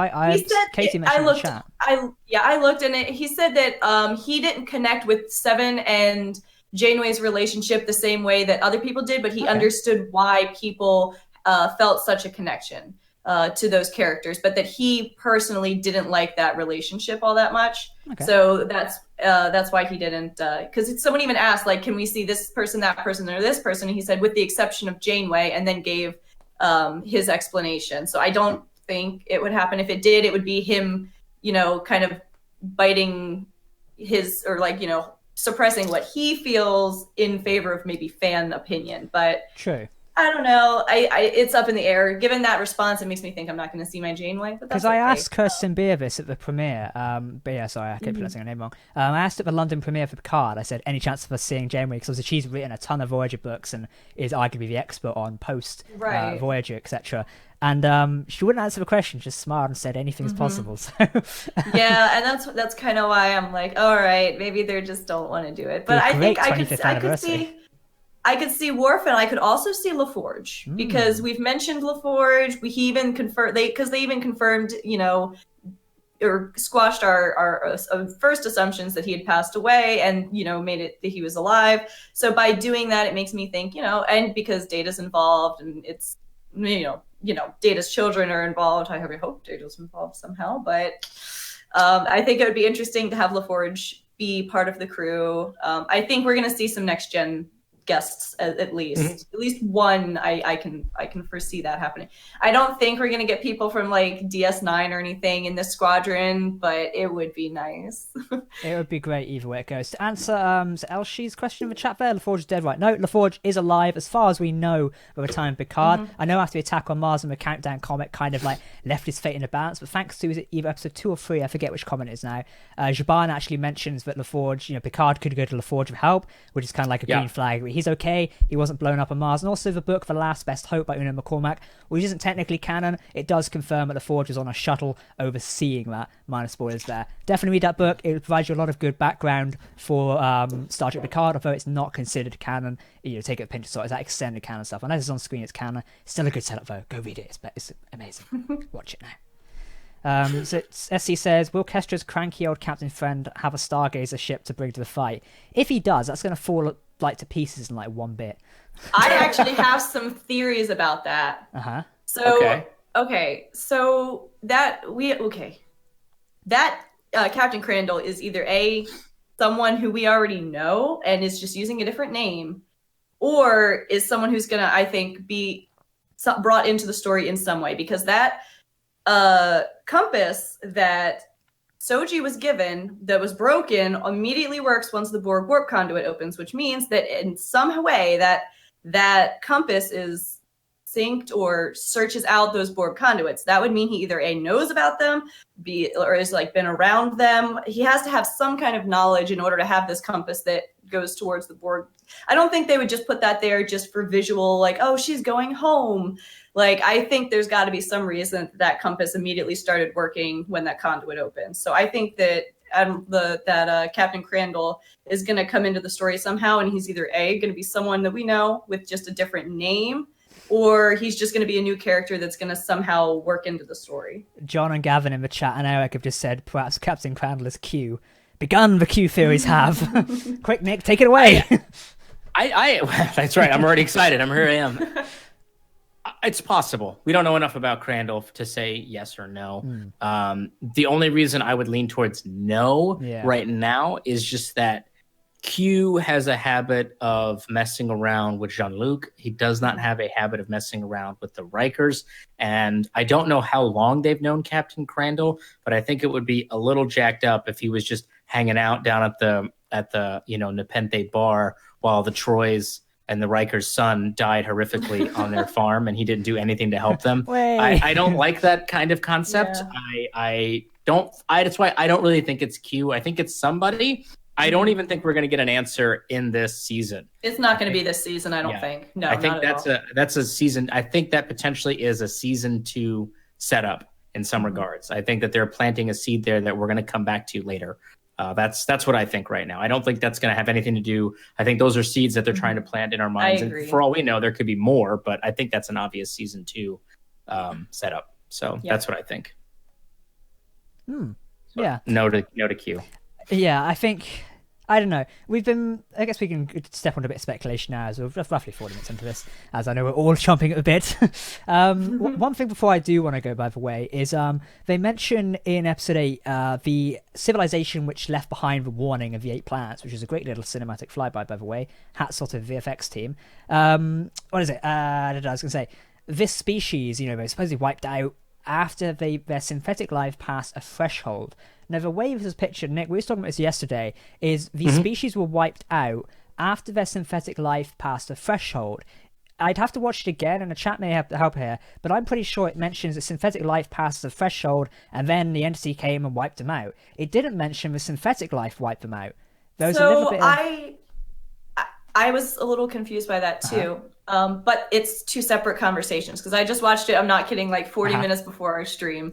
Katie mentioned in the chat. I looked, and he said that he didn't connect with Seven and Janeway's relationship the same way that other people did, but he understood why people felt such a connection to those characters, but that he personally didn't like that relationship all that much. So that's why he didn't. Because someone even asked, like, can we see this person, that person, or this person? And he said, with the exception of Janeway, and then gave his explanation. So I don't think it would happen. If it did, it would be him, you know, kind of biting his, or like, you know, suppressing what he feels in favor of maybe fan opinion. But true. I don't know. It's up in the air. Given that response, it makes me think I'm not going to see my Janeway. Because I asked Kirsten Beer this at the premiere. But yeah, sorry, I kept pronouncing her name wrong. I asked at the London premiere for Picard. I said, any chance of us seeing Janeway? Because she's written a ton of Voyager books and is arguably the expert on post Voyager, etc. And she wouldn't answer the question, just smiled and said anything's possible. So yeah, and that's kind of why I'm like, all right, maybe they just don't want to do it. But I think I could see Worf, and I could also see LaForge because we've mentioned LaForge. He even confirmed they even confirmed, you know, or squashed our first assumptions that he had passed away, and made it that he was alive. So by doing that, it makes me think, and because Data's involved, and it's Data's children are involved. I hope Data's involved somehow, but I think it would be interesting to have LaForge be part of the crew. I think we're going to see some next gen guests at least. At least one. I can foresee that happening. I don't think we're going to get people from like DS9 or anything in this squadron, but it would be nice. It would be great either way it goes. To answer Elshi's question in the chat there, LaForge is dead, right? No, LaForge is alive as far as we know by the time Picard. I know after the attack on Mars and the Countdown comic kind of like left his fate in a balance, but thanks to, is it either episode 2 or 3, I forget which comment it is now, Jaban actually mentions that LaForge, Picard could go to LaForge for help, which is kind of like a green flag. He's okay, he wasn't blown up on Mars. And also the book The Last Best Hope by Una McCormack, which isn't technically canon, it does confirm that LaForge was on a shuttle overseeing that. Minor spoilers there. Definitely read that book, it provides you a lot of good background for Star Trek Picard, although it's not considered canon. Take it with a pinch of salt, it's that extended canon stuff. I know it's on screen, it's canon. It's still a good setup though, go read it, it's amazing. Watch it now. So SC says, will Kestra's cranky old captain friend have a Stargazer ship to bring to the fight? If he does, that's going to fall like to pieces in like one bit. I actually have some theories about that. So that Captain Crandall is either someone who we already know and is just using a different name, or is someone who's gonna, I think, be brought into the story in some way, because that compass that Soji was given that was broken immediately works once the Borg warp conduit opens, which means that in some way that compass is synced or searches out those Borg conduits. That would mean he either knows about them, or has like been around them. He has to have some kind of knowledge in order to have this compass that goes towards the Borg. I don't think they would just put that there just for visual, like, oh, she's going home. Like, I think there's got to be some reason that compass immediately started working when that conduit opened. So I think that Captain Crandall is going to come into the story somehow, and he's either going to be someone that we know with just a different name, or he's just going to be a new character that's going to somehow work into the story. John and Gavin in the chat and Eric have just said perhaps Captain Crandall is Q. Begun the Q theories have. Quick, Nick, take it away. That's right. I'm already excited. Here I am. It's possible. We don't know enough about Crandall to say yes or no. The only reason I would lean towards no right now is just that Q has a habit of messing around with Jean-Luc. He does not have a habit of messing around with the Rikers. And I don't know how long they've known Captain Crandall, but I think it would be a little jacked up if he was just hanging out down at the Nepenthe bar while the Troys and the Riker's son died horrifically on their farm, and he didn't do anything to help them. I don't like that kind of concept. That's why I don't really think it's Q. I think it's somebody. I don't even think we're going to get an answer in this season. It's not going to be this season, I don't think. No, I think that's a season. I think that potentially is a season 2 setup in some regards. I think that they're planting a seed there that we're going to come back to later. That's what I think right now. I don't think that's going to have anything to do. I think those are seeds that they're trying to plant in our minds. And for all we know, there could be more, but I think that's an obvious season 2 setup. So that's what I think. So no to Q. Yeah, I think, I don't know. I guess we can step on a bit of speculation now, as we're roughly 40 minutes into this, as I know we're all chomping at the bit. One thing before I do want to go, by the way, is they mention in episode 8 the civilization which left behind the warning of the 8 planets, which is a great little cinematic flyby, by the way. Hats off to the VFX team. What is it? I was going to say, this species, they supposedly wiped out after their synthetic life passed a threshold. Now, the way this is pictured, Nick, we were talking about this yesterday, is the species were wiped out after their synthetic life passed a threshold. I'd have to watch it again, and the chat may have to help here, but I'm pretty sure it mentions that synthetic life passes a threshold, and then the entity came and wiped them out. It didn't mention the synthetic life wiped them out. I was a little confused by that too. But it's 2 separate conversations, because I just watched it, I'm not kidding, like 40 minutes before our stream.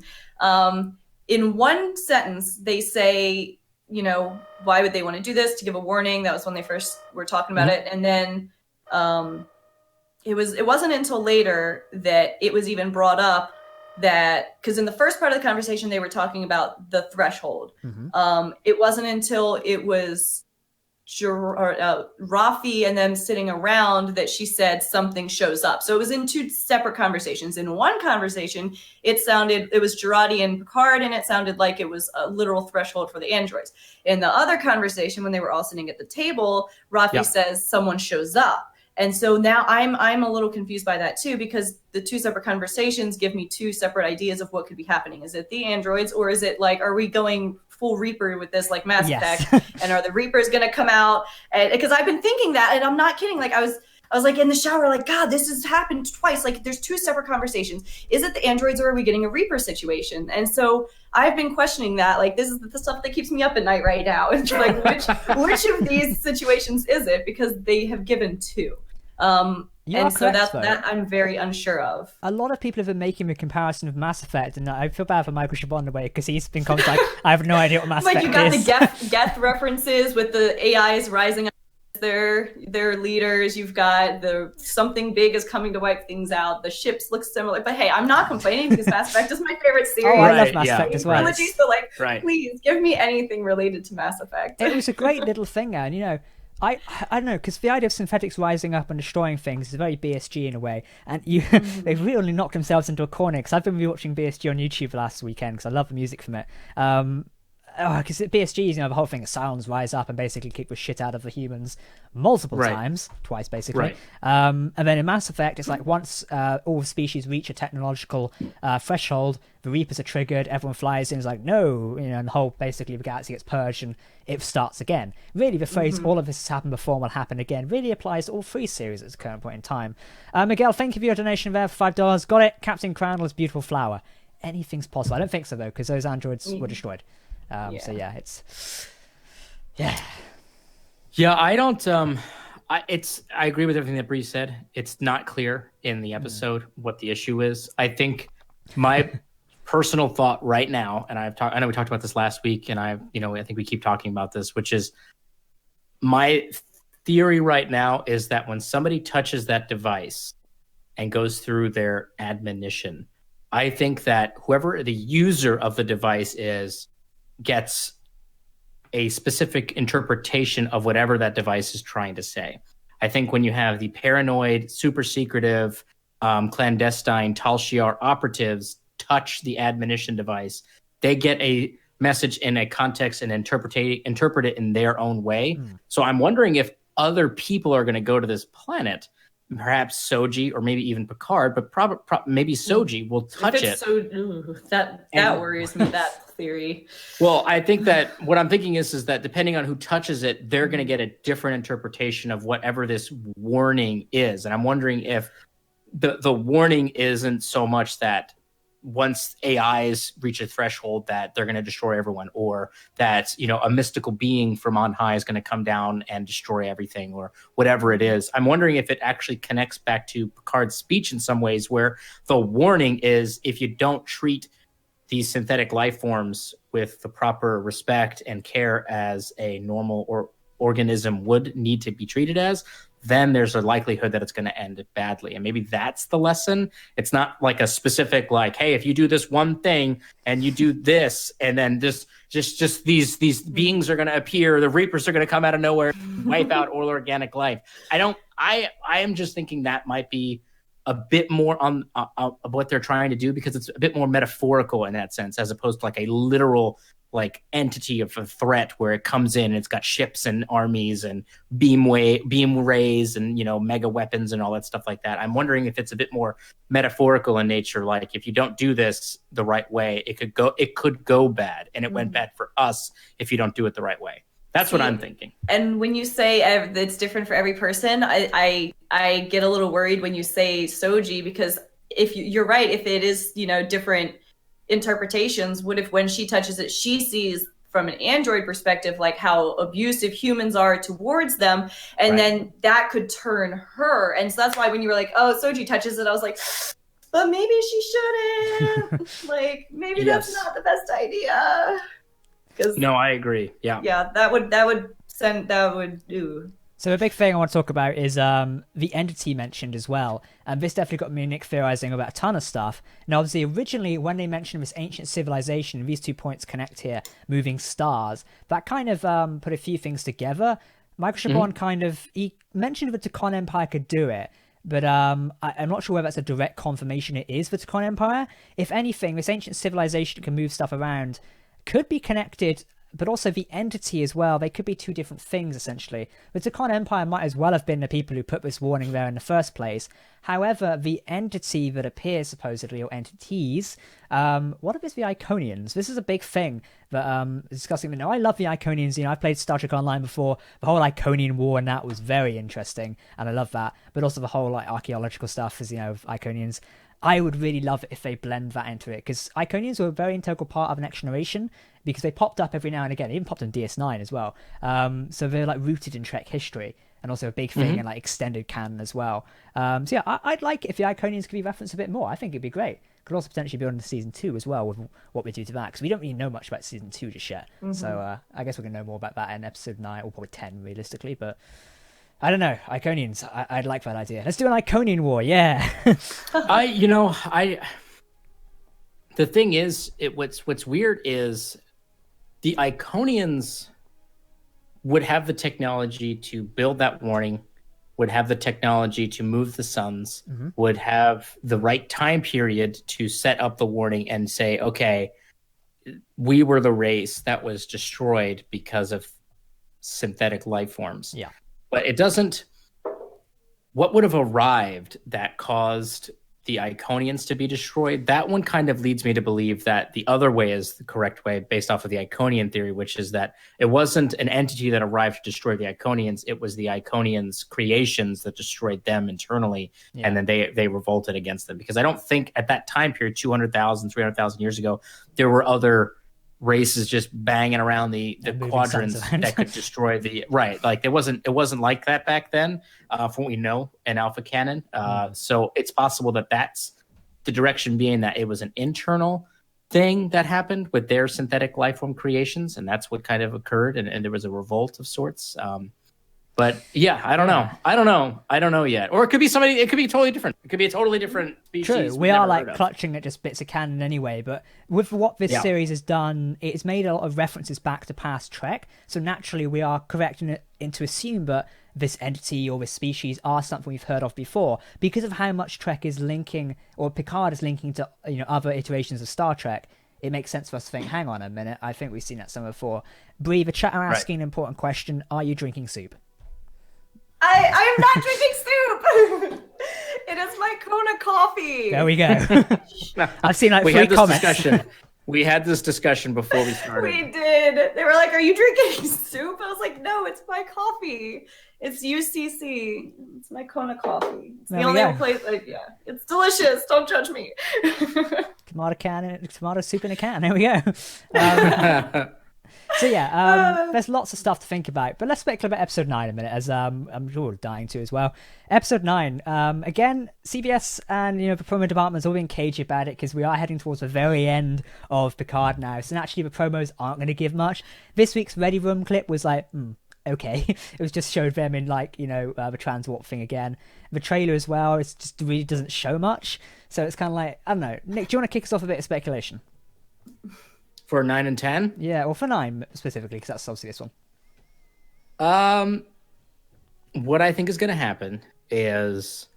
In one sentence, they say, why would they want to do this? To give a warning. That was when they first were talking about it. And then it wasn't until later that it was even brought up that, because in the first part of the conversation, they were talking about the threshold. Mm-hmm. It wasn't until it was Rafi and them sitting around that she said something shows up. So it was in two separate conversations. In one conversation, it was Girardi and Picard, and it sounded like it was a literal threshold for the androids. In the other conversation, when they were all sitting at the table, Rafi says someone shows up. And so now I'm a little confused by that too, because the two separate conversations give me two separate ideas of what could be happening. Is it the androids, or is it like, are we going full Reaper with this, like Mass Effect? And are the Reapers going to come out? And because I've been thinking that, and I'm not kidding. Like I was like in the shower, like, God, this has happened twice. Like there's two separate conversations. Is it the androids, or are we getting a Reaper situation? And so I've been questioning that. Like this is the stuff that keeps me up at night right now. It's like, which of these situations is it? Because they have given two. And so that I'm very unsure of. A lot of people have been making the comparison of Mass Effect, and I feel bad for Michael Chabon in the way, because he's been like, I have no idea what Mass Effect is. Like you got the Geth references with the AIs rising up as their leaders. You've got the something big is coming to wipe things out. The ships look similar, but hey, I'm not complaining because Mass Effect is my favorite series. Oh, I love Mass Effect as well. So please give me anything related to Mass Effect. It was a great little thing, and I don't know, because the idea of synthetics rising up and destroying things is very BSG in a way, and they've really knocked themselves into a corner, because I've been rewatching BSG on YouTube last weekend, because I love the music from it. Because BSG, the whole thing, sounds rise up and basically kick the shit out of the humans multiple times, twice basically. And then in Mass Effect, it's like once all species reach a technological threshold, the Reapers are triggered, everyone flies in, is like, no, and the whole, basically, the galaxy gets purged and it starts again. Really, the phrase, all of this has happened before and will happen again, really applies to all three series at the current point in time. Miguel, thank you for your donation there for $5. Got it. Captain Crandall's beautiful flower. Anything's possible. I don't think so, though, because those androids were destroyed. So yeah, it's I don't I agree with everything that Brie said. It's not clear in the episode what the issue is. I think my personal thought right now, and I know we talked about this last week, and I think we keep talking about this, which is my theory right now is that when somebody touches that device and goes through their admonition, I think that whoever the user of the device is gets a specific interpretation of whatever that device is trying to say. I think when you have the paranoid, super secretive, clandestine Tal Shiar operatives touch the admonition device, they get a message in a context and interpret it in their own way. So I'm wondering if other people are going to go to this planet, perhaps Soji or maybe even Picard, but maybe Soji will touch it. That worries me, that theory. Well, I think that what I'm thinking is that depending on who touches it, they're going to get a different interpretation of whatever this warning is. And I'm wondering if the warning isn't so much that once AIs reach a threshold that they're going to destroy everyone, or that, a mystical being from on high is going to come down and destroy everything, or whatever it is. I'm wondering if it actually connects back to Picard's speech in some ways, where the warning is, if you don't treat these synthetic life forms with the proper respect and care as a normal or organism would need to be treated as, then there's a likelihood that it's going to end badly. And maybe that's the lesson. It's not like a specific, like, hey, if you do this one thing and you do this, and then just these beings are going to appear, the Reapers are going to come out of nowhere, wipe out all organic life. I am just thinking that might be a bit more on what they're trying to do, because it's a bit more metaphorical in that sense, as opposed to like a literal entity of a threat where it comes in and it's got ships and armies and beam rays and mega weapons and all that stuff like that. I'm wondering if it's a bit more metaphorical in nature, like if you don't do this the right way, it could go bad, and it went bad for us if you don't do it the right way. That's what I'm thinking. And when you say it's different for every person, I get a little worried when you say Soji, because if you're right, if it is different interpretations, what if when she touches it, she sees from an android perspective like how abusive humans are towards them, and then that could turn her. And so that's why when you were like, oh, Soji touches it, I was like, but maybe she shouldn't. Maybe that's not the best idea. No, I agree. Yeah, that would do. So a big thing I want to talk about is the entity mentioned as well. And this definitely got me and Nick theorizing about a ton of stuff. Now, obviously, originally, when they mentioned this ancient civilization, these 2 points connect here, moving stars, that kind of put a few things together. Michael Chabon kind of, he mentioned that the Con Empire could do it, but I'm not sure whether that's a direct confirmation it is for the Con Empire. If anything, this ancient civilization can move stuff around, could be connected, but also the entity as well. They could be two different things, essentially. The Takon Empire might as well have been the people who put this warning there in the first place. However, the entity that appears, supposedly, or entities, what if it's the Iconians? This is a big thing that discussing. Now, I love the Iconians. I've played Star Trek Online before. The whole Iconian War and that was very interesting, and I love that. But also the whole archaeological stuff, as Iconians. I would really love it if they blend that into it, because Iconians were a very integral part of Next Generation, because they popped up every now and again. They even popped in DS9 as well. So they're rooted in Trek history, and also a big thing in extended canon as well. So yeah, I'd like it if the Iconians could be referenced a bit more. I think it'd be great. Could also potentially be on to season 2 as well with what we do to that, because we don't really know much about season 2 just yet. So I guess we're gonna know more about that in episode 9, or probably 10 realistically, but. I don't know, Iconians. I'd like that idea. Let's do an Iconian War, yeah. The thing is, what's weird is the Iconians would have the technology to build that warning, would have the technology to move the suns, would have the right time period to set up the warning and say, okay, we were the race that was destroyed because of synthetic life forms. Yeah. But it doesn't. What would have arrived that caused the Iconians to be destroyed? That one kind of leads me to believe that the other way is the correct way, based off of the Iconian theory, which is that it wasn't an entity that arrived to destroy the Iconians. It was the Iconians' creations that destroyed them internally, and then they revolted against them. Because I don't think at that time period, 200,000, 300,000 years ago, there were other races just banging around the quadrants that could destroy the it wasn't like that back then, from what we know in Alpha Canon. So it's possible that that's the direction, being that it was an internal thing that happened with their synthetic life form creations, and that's what kind of occurred, and there was a revolt of sorts. But yeah, I don't know yet. Or it could be somebody. It could be totally different. It could be a totally different species. True, we are clutching at just bits of canon anyway. But with what this series has done, it's made a lot of references back to past Trek. So naturally, we are correcting it to assume that this entity or this species are something we've heard of before, because of how much Trek is linking, or Picard is linking to other iterations of Star Trek. It makes sense for us to think, hang on a minute, I think we've seen that somewhere before. Brie, the chat are asking an important question: are you drinking soup? I am not drinking soup. It is my Kona coffee. There we go. I've seen we 3 comments. We had this discussion before we started. We did. They were like, "Are you drinking soup?" I was like, "No, it's my coffee. It's UCC. It's my Kona coffee. It's the only place. It's delicious. Don't judge me." Tomato soup in a can. There we go. So yeah, there's lots of stuff to think about, but let's speculate about episode 9 a minute, as I'm sure we're dying to as well. Episode 9, again, CBS and the promo department's all being cagey about it, because we are heading towards the very end of Picard now, so naturally the promos aren't going to give much. This week's Ready Room clip was okay. It was just showed them in the transwarp thing again. The trailer as well, it just really doesn't show much, so it's kind of I don't know. Nick, do you want to kick us off a bit of speculation? For 9 and 10? Yeah, or for 9 specifically, because that's obviously this one. What I think is going to happen is,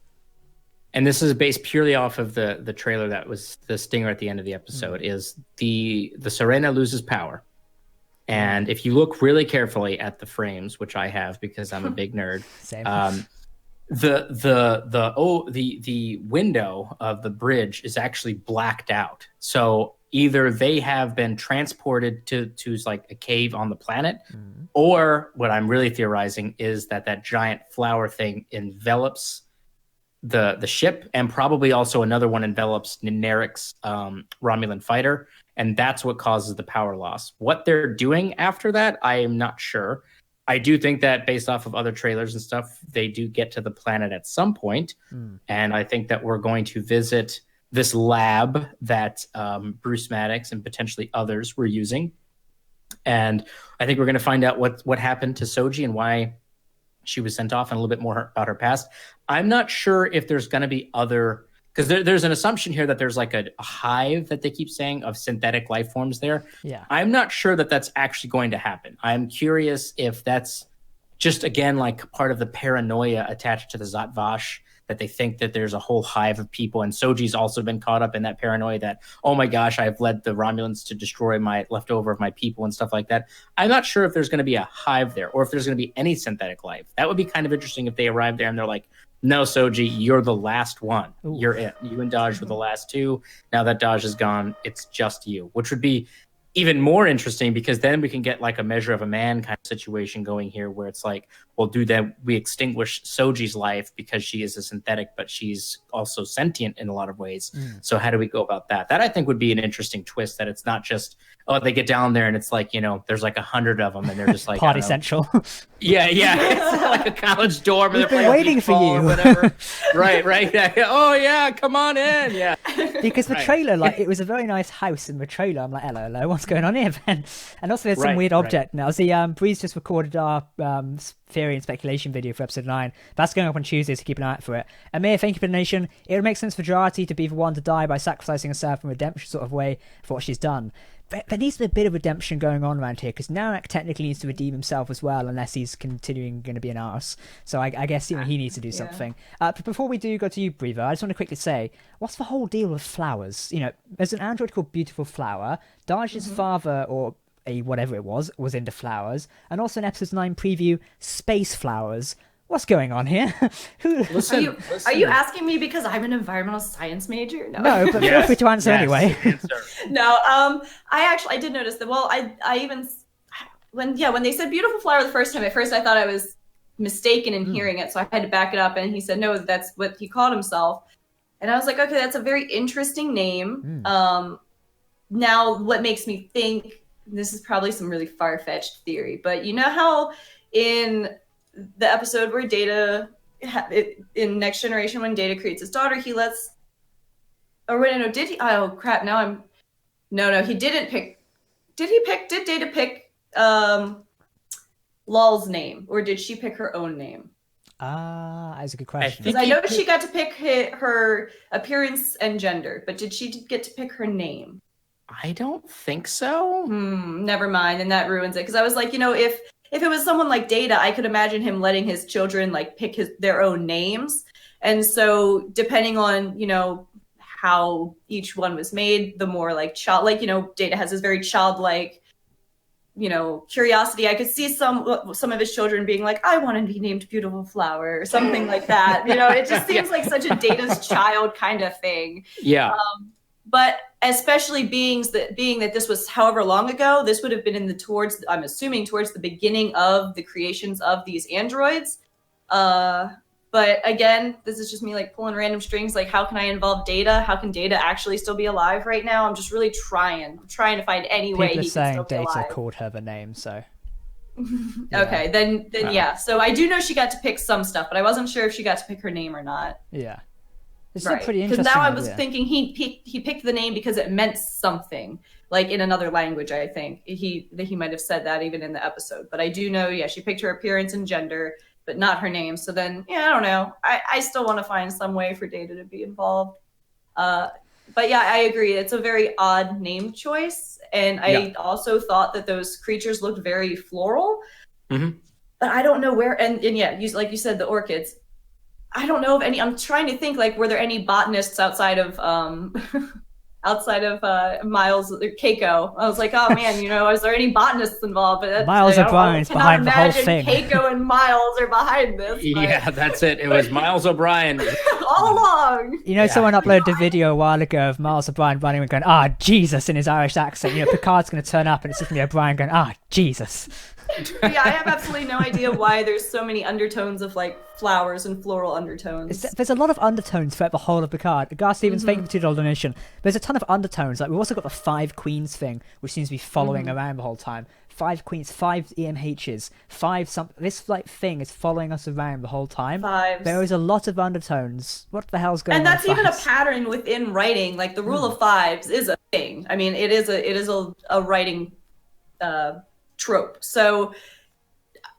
and this is based purely off of the trailer that was the stinger at the end of the episode, is the Serena loses power. And if you look really carefully at the frames, which I have because I'm a big nerd, Same. The window of the bridge is actually blacked out. So either they have been transported to a cave on the planet, or what I'm really theorizing is that giant flower thing envelops the ship, and probably also another one envelops Nerek's Romulan fighter, and that's what causes the power loss. What they're doing after that, I am not sure. I do think that based off of other trailers and stuff, they do get to the planet at some point, and I think that we're going to visit this lab that Bruce Maddox and potentially others were using. And I think we're going to find out what happened to Soji and why she was sent off and a little bit more about her past. I'm not sure if there's going to be other, because there's an assumption here that there's like a hive that they keep saying of synthetic life forms there. Yeah. I'm not sure that that's actually going to happen. I'm curious if that's just, again, like part of the paranoia attached to the Zhat Vash, that they think that there's a whole hive of people. And Soji's also been caught up in that paranoia that, oh my gosh, I've led the Romulans to destroy my leftover of my people and stuff like that. I'm not sure if there's going to be a hive there or if there's going to be any synthetic life. That would be kind of interesting if they arrive there and they're like, no, Soji, you're the last one. Ooh. You're it. You and Daj were the last two. Now that Daj is gone, it's just you, which would be even more interesting, because then we can get like a Measure of a Man kind of situation going here, where it's like, well, do that, we extinguish Soji's life because she is a synthetic, but she's also sentient in a lot of ways. So how do we go about that? That I think would be an interesting twist, that it's not just, oh, they get down there and it's like, you know, there's like 100 of them and they're just like Party Central. Yeah. It's like a college dorm. We've been waiting for you. Or whatever. Right. Oh yeah, come on in. Yeah. Because the trailer, like, it was a very nice house in the trailer. I'm like, hello, what's going on here, Ben? And also there's some weird object now. See, Bree's just recorded our theory and speculation video for episode 9. That's going up on Tuesday, so keep an eye out for it. Amir, thank you for the donation. It would make sense for Jurati to be the one to die by sacrificing herself in redemption sort of way for what she's done. But there needs to be a bit of redemption going on around here, because Narek technically needs to redeem himself as well, unless he's continuing going to be an arse. So I guess he needs to do something. But before we do go to you, Brever, I just want to quickly say, what's the whole deal with flowers? You know, there's an android called Beautiful Flower. Daj's father, or whatever it was into flowers. And also in episode 9 preview, space flowers. What's going on here? Listen. Are you asking me because I'm an environmental science major? No, but feel free to answer anyway. No, I did notice that. Well, when they said beautiful flower the first time, at first I thought I was mistaken in hearing it, so I had to back it up, and he said no, that's what he called himself. And I was like, okay, that's a very interesting name. Now, what makes me think, this is probably some really far-fetched theory, but you know how in the episode where Data, in Next Generation, when Data creates his daughter, he lets, or wait, no, did he? Oh crap! Now he didn't pick. Did Data pick Lol's name, or did she pick her own name? That's a good question. Because I know she got to pick her appearance and gender, but did she get to pick her name? I don't think so. Never mind, and that ruins it. Because I was like, you know, if it was someone like Data, I could imagine him letting his children like pick their own names. And so depending on, you know, how each one was made, the more like you know, Data has this very childlike, you know, curiosity. I could see some of his children being like, I want to be named Beautiful Flower or something like that. You know, it just seems like such a Data's child kind of thing. Yeah. But especially being that this was however long ago, this would have been I'm assuming towards the beginning of the creations of these androids. But again, this is just me like pulling random strings. Like, how can I involve Data? How can Data actually still be alive right now? I'm just really trying to find any way he can still be alive. People are saying Data called her the name, so. Yeah. Okay, then yeah. So I do know she got to pick some stuff, but I wasn't sure if she got to pick her name or not. Yeah. It's right. Pretty interesting. Because now I was thinking he picked the name because it meant something, like in another language. I think he might have said that even in the episode. But I do know, yeah, she picked her appearance and gender, but not her name. So then, yeah, I don't know. I still want to find some way for Data to be involved. But yeah, I agree. It's a very odd name choice, and I also thought that those creatures looked very floral. But I don't know where. And yeah, like you said, the orchids. I don't know of any. I'm trying to think, like, were there any botanists outside of Miles or Keiko? I was like, oh man, you know, is there any botanists involved? But Miles O'Brien's behind the whole thing. Keiko and Miles are behind this. Yeah, that's it. It was Miles O'Brien all along. You know, someone uploaded a video a while ago of Miles O'Brien running and going, Jesus, in his Irish accent. You know, Picard's going to turn up and it's just going to be O'Brien going, Jesus. Yeah, I have absolutely no idea why there's so many undertones of like flowers and floral undertones. There's a lot of undertones throughout the whole of Picard. Gar Stevens, thank you for $2 donation. There's a ton of undertones. Like, we've also got the 5 Queens thing, which seems to be following around the whole time. 5 Queens, 5 EMHs, 5 something. This like thing is following us around the whole time. There is a lot of undertones. What the hell's going on? And that's even a pattern within writing. Like the rule of 5s is a thing. I mean, it is a writing trope. So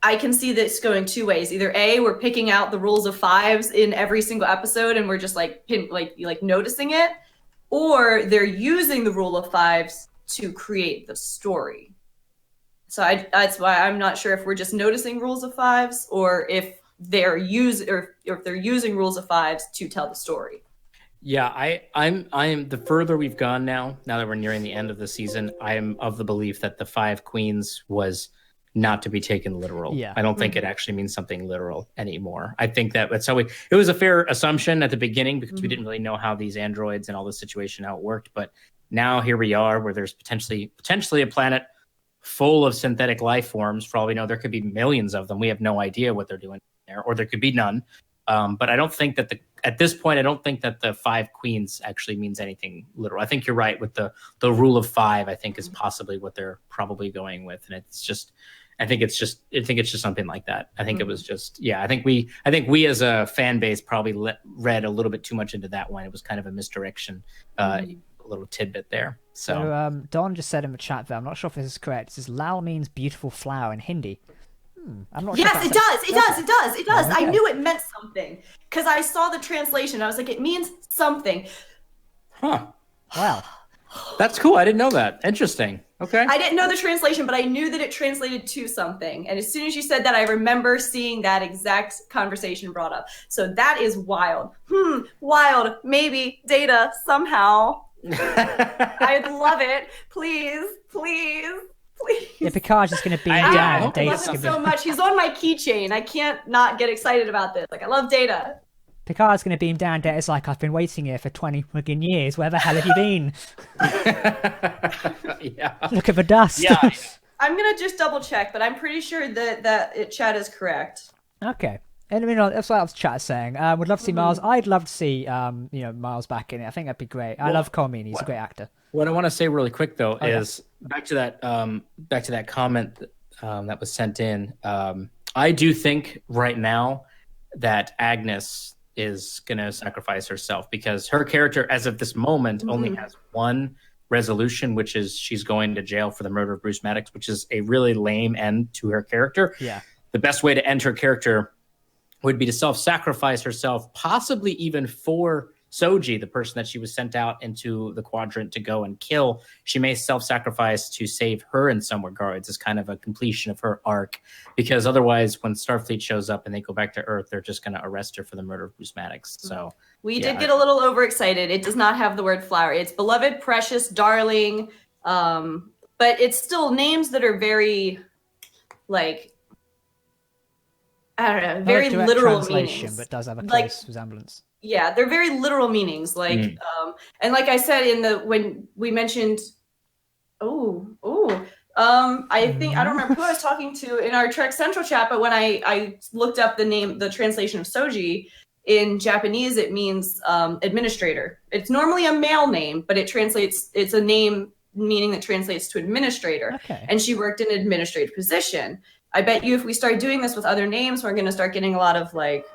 I can see this going two ways. Either A, we're picking out the rules of fives in every single episode and we're just like noticing it, or they're using the rule of fives to create the story. So that's why I'm not sure if we're just noticing rules of fives or if they're using rules of fives to tell the story. Yeah, I'm the further we've gone now that we're nearing the end of the season, I am of the belief that the Five Queens was not to be taken literal. Yeah. I don't think it actually means something literal anymore. I think that's how it was a fair assumption at the beginning because we didn't really know how these androids and all the situation, how it worked. But now here we are where there's potentially a planet full of synthetic life forms. For all we know, there could be millions of them. We have no idea what they're doing there, or there could be none. But I don't think that at this point, I don't think that the Five Queens actually means anything literal. I think you're right with the rule of five, I think is possibly what they're probably going with. And I think it's just something like that. I think it was just, I think we as a fan base probably read a little bit too much into that one. It was kind of a misdirection, a little tidbit there. So Don just said in the chat there, I'm not sure if this is correct. It says Lal means beautiful flower in Hindi. I'm not sure. Yes, it does. It does. Okay. I knew it meant something because I saw the translation. I was like, it means something. Huh. Wow. That's cool. I didn't know that. Interesting. Okay. I didn't know the translation, but I knew that it translated to something. And as soon as you said that, I remember seeing that exact conversation brought up. So that is wild. Wild. Maybe Data somehow. I'd love it. Please. Yeah, Picard's just going to beam down. I love Data's him gonna so much. He's on my keychain. I can't not get excited about this. Like, I love Data. Picard's going to beam down. Data's like, I've been waiting here for 20 friggin' years. Where the hell have you been? Yeah. Look at the dust. Yeah. I'm going to just double check, but I'm pretty sure that chat is correct. Okay. And I mean, that's what else chat is saying. Would love to see Miles. I'd love to see Miles back in it. I think that'd be great. I love Colmini. He's a great actor. What I want to say really quick though is back to that comment that was sent in. I do think right now that Agnes is going to sacrifice herself because her character, as of this moment, only has one resolution, which is she's going to jail for the murder of Bruce Maddox, which is a really lame end to her character. Yeah. The best way to end her character would be to self-sacrifice herself, possibly even for Soji, the person that she was sent out into the quadrant to go and kill. She may self-sacrifice to save her in some regards as kind of a completion of her arc, because otherwise when Starfleet shows up and they go back to Earth, they're just going to arrest her for the murder of Bruce Maddox. So we did get a little overexcited. It does not have the word flower. It's beloved, precious, darling, but it's still names that are very, like, I don't know, very literal meanings. But does have a close resemblance. Yeah, they're very literal meanings. Like, and like I said when we mentioned, I think I don't remember who I was talking to in our Trek Central chat, but when I looked up the translation of Soji in Japanese, it means administrator. It's normally a male name, but it's a name meaning that translates to administrator. Okay. And she worked in an administrative position. I bet you if we start doing this with other names, we're going to start getting a lot of like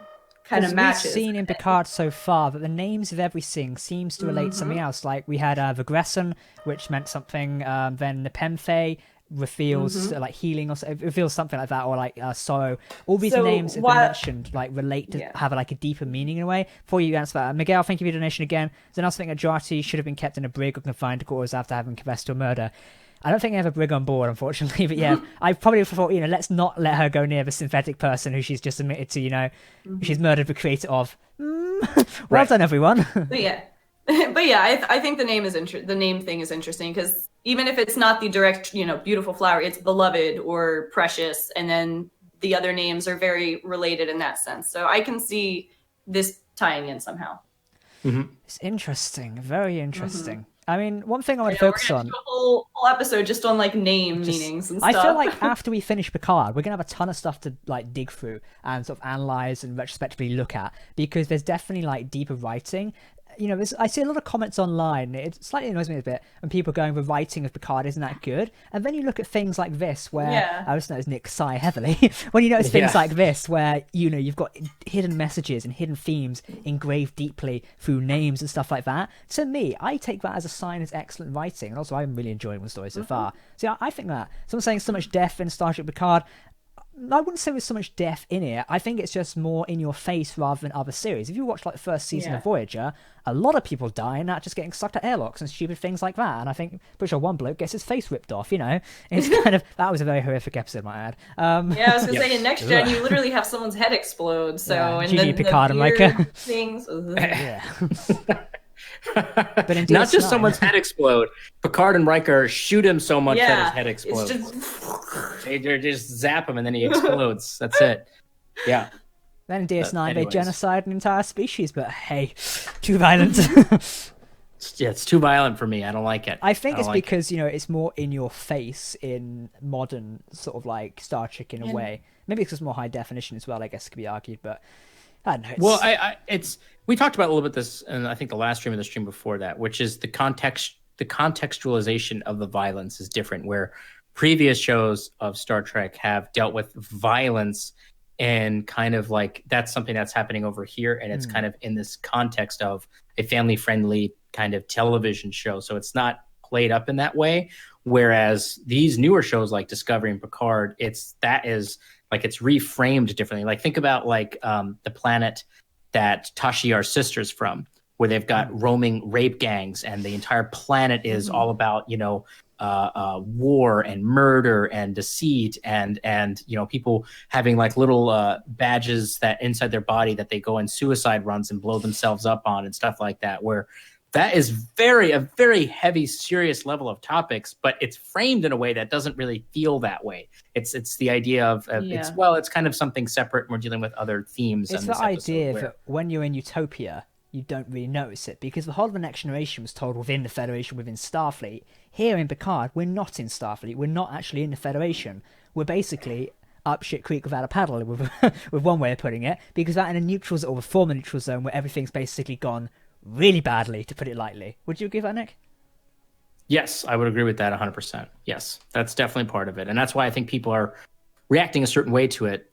kind of matches. We've seen in Picard so far that the names of everything seems to relate to something else. Like we had Vigresson, which meant something. Then Nepenthe reveals like healing, or it reveals something like that, or like sorrow. All these names that have been mentioned like relate to have like a deeper meaning in a way. Before you answer that, Miguel, thank you for your donation again. There's another thing that Jati should have been kept in a brig or confined quarters after having confessed to a murder. I don't think I have a brig on board, unfortunately, but yeah, I probably thought, let's not let her go near the synthetic person who she's just admitted to, she's murdered the creator of. Well done, everyone. But yeah, I think the name thing is interesting because even if it's not the direct, beautiful flower, it's beloved or precious, and then the other names are very related in that sense. So I can see this tying in somehow. It's interesting, very interesting. I mean, one thing I would focus on. A whole episode just on like meanings and stuff. I feel like after we finish Picard, we're gonna have a ton of stuff to like dig through and sort of analyze and retrospectively look at, because there's definitely like deeper writing. I see a lot of comments online. It slightly annoys me a bit when people are going, the writing of Picard isn't that good. And then you look at things like this, where I just notice Nick sigh heavily when you notice things like this, where you've got hidden messages and hidden themes engraved deeply through names and stuff like that. To me, I take that as a sign of excellent writing, and also I'm really enjoying the story so far. So yeah, I think that someone saying so much death in Starship Picard. I wouldn't say there's so much death in it. I think it's just more in your face rather than other series. If you watch like the first season of Voyager, a lot of people die and that just getting sucked at airlocks and stupid things like that. And I think pretty sure one bloke gets his face ripped off. You know, it's kind of that was a very horrific episode, might I add. Yeah, I was gonna say in Next Gen you literally have someone's head explode. So and GG Picard and like things. Yeah. But in not just someone's head explode. Picard and Riker shoot him so much that his head explodes. They just zap him and then he explodes. That's it. Yeah. Then in DS9 they genocide an entire species, but hey, too violent. Yeah, it's too violent for me. I don't like it. I think it's because you know it's more in your face in modern sort of like Star Trek in a way. Maybe it's more high definition as well. I guess it could be argued, but I don't know. Well, we talked about a little bit this, and I think the last stream and the stream before that, which is the contextualization of the violence is different. Where previous shows of Star Trek have dealt with violence and kind of like that's something that's happening over here, and it's kind of in this context of a family-friendly kind of television show. So it's not played up in that way. Whereas these newer shows like Discovery and Picard, it's reframed differently. Like think about like the planet that Tashi are sisters from, where they've got roaming rape gangs and the entire planet is all about, you know, war and murder and deceit and you know, people having like little badges that inside their body that they go in suicide runs and blow themselves up on and stuff like that, where that is a very heavy, serious level of topics, but it's framed in a way that doesn't really feel that way. It's the idea of it's kind of something separate. And we're dealing with other themes. It's the idea that when you're in Utopia, you don't really notice it because the whole of the Next Generation was told within the Federation, within Starfleet. Here in Picard, we're not in Starfleet. We're not actually in the Federation. We're basically up shit creek without a paddle, with one way of putting it, because that in a neutral zone or a former neutral zone where everything's basically gone really badly, to put it lightly. Would you agree with that, Nick? Yes, I would agree with that 100%. Yes, that's definitely part of it. And that's why I think people are reacting a certain way to it.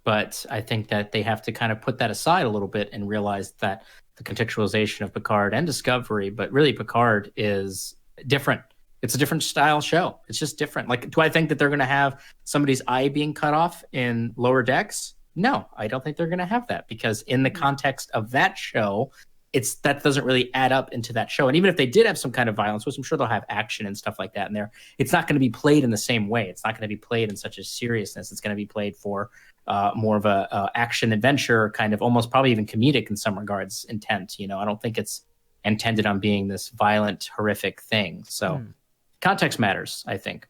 But I think that they have to kind of put that aside a little bit and realize that the contextualization of Picard and Discovery, but really Picard is different. It's a different style show. It's just different. Like, do I think that they're going to have somebody's eye being cut off in Lower Decks? No, I don't think they're going to have that, because in the context of that show, that doesn't really add up into that show. And even if they did have some kind of violence, which I'm sure they'll have action and stuff like that in there, it's not going to be played in the same way. It's not going to be played in such a seriousness. It's going to be played for more of a action adventure kind of, almost probably even comedic in some regards intent. You know, I don't think it's intended on being this violent, horrific thing. So context matters, I think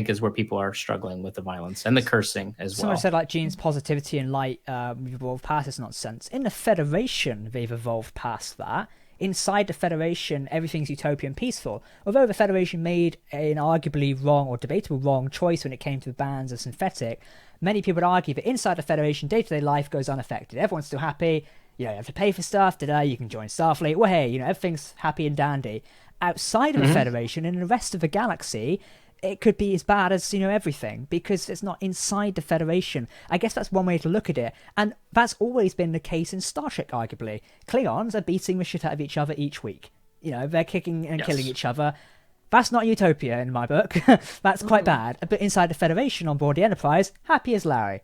is where people are struggling with the violence and the cursing as well. Someone said like Gene's positivity and light we've evolved past this nonsense. In the Federation, they've evolved past that. Inside the Federation, everything's utopia and peaceful. Although the Federation made an arguably wrong or debatable wrong choice when it came to the bans of synthetic, many people would argue that inside the Federation, day-to-day life goes unaffected. Everyone's still happy. You know, you have to pay for stuff. Today, you can join Starfleet. Well, hey, you know, everything's happy and dandy. Outside of the Federation and the rest of the galaxy, it could be as bad as, you know, everything, because it's not inside the Federation. I guess that's one way to look at it. And that's always been the case in Star Trek, arguably. Klingons are beating the shit out of each other each week. You know, they're kicking and killing each other. That's not Utopia in my book. That's quite bad. But inside the Federation, on board the Enterprise, happy as Larry.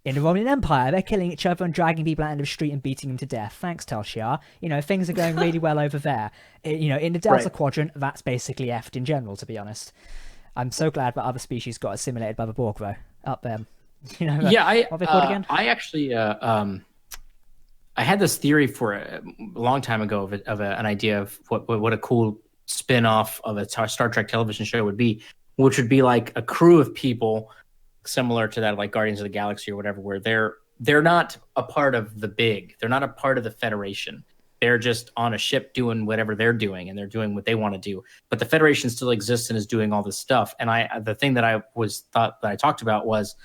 In the Romulan Empire, they're killing each other and dragging people out into the street and beating them to death. Thanks, Tal Shiar. You know, things are going really well over there. You know, in the Delta Quadrant, that's basically effed in general, to be honest. I'm so glad that other species got assimilated by the Borg, though. Up there, you know. What are they called again? I actually, I had this theory for a long time ago of an idea of what a cool spin-off of a Star Trek television show would be, which would be like a crew of people similar to that, like Guardians of the Galaxy or whatever, where they're not a part of the big, they're not a part of the Federation. They're just on a ship doing whatever they're doing, and they're doing what they want to do. But the Federation still exists and is doing all this stuff. And the thing that I talked about was,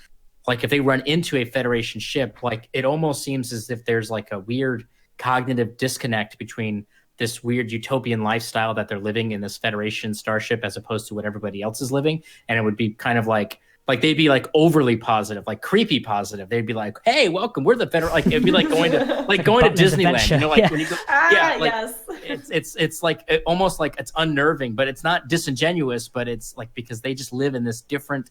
like, if they run into a Federation ship, like, it almost seems as if there's like a weird cognitive disconnect between this weird utopian lifestyle that they're living in this Federation starship as opposed to what everybody else is living. And it would be kind of like they'd be like overly positive, like creepy positive. They'd be like, "Hey, welcome, we're the Federal." Like, it'd be like going to Disneyland, you know, like when you go, it's like almost like it's unnerving, but it's not disingenuous, but it's like because they just live in this different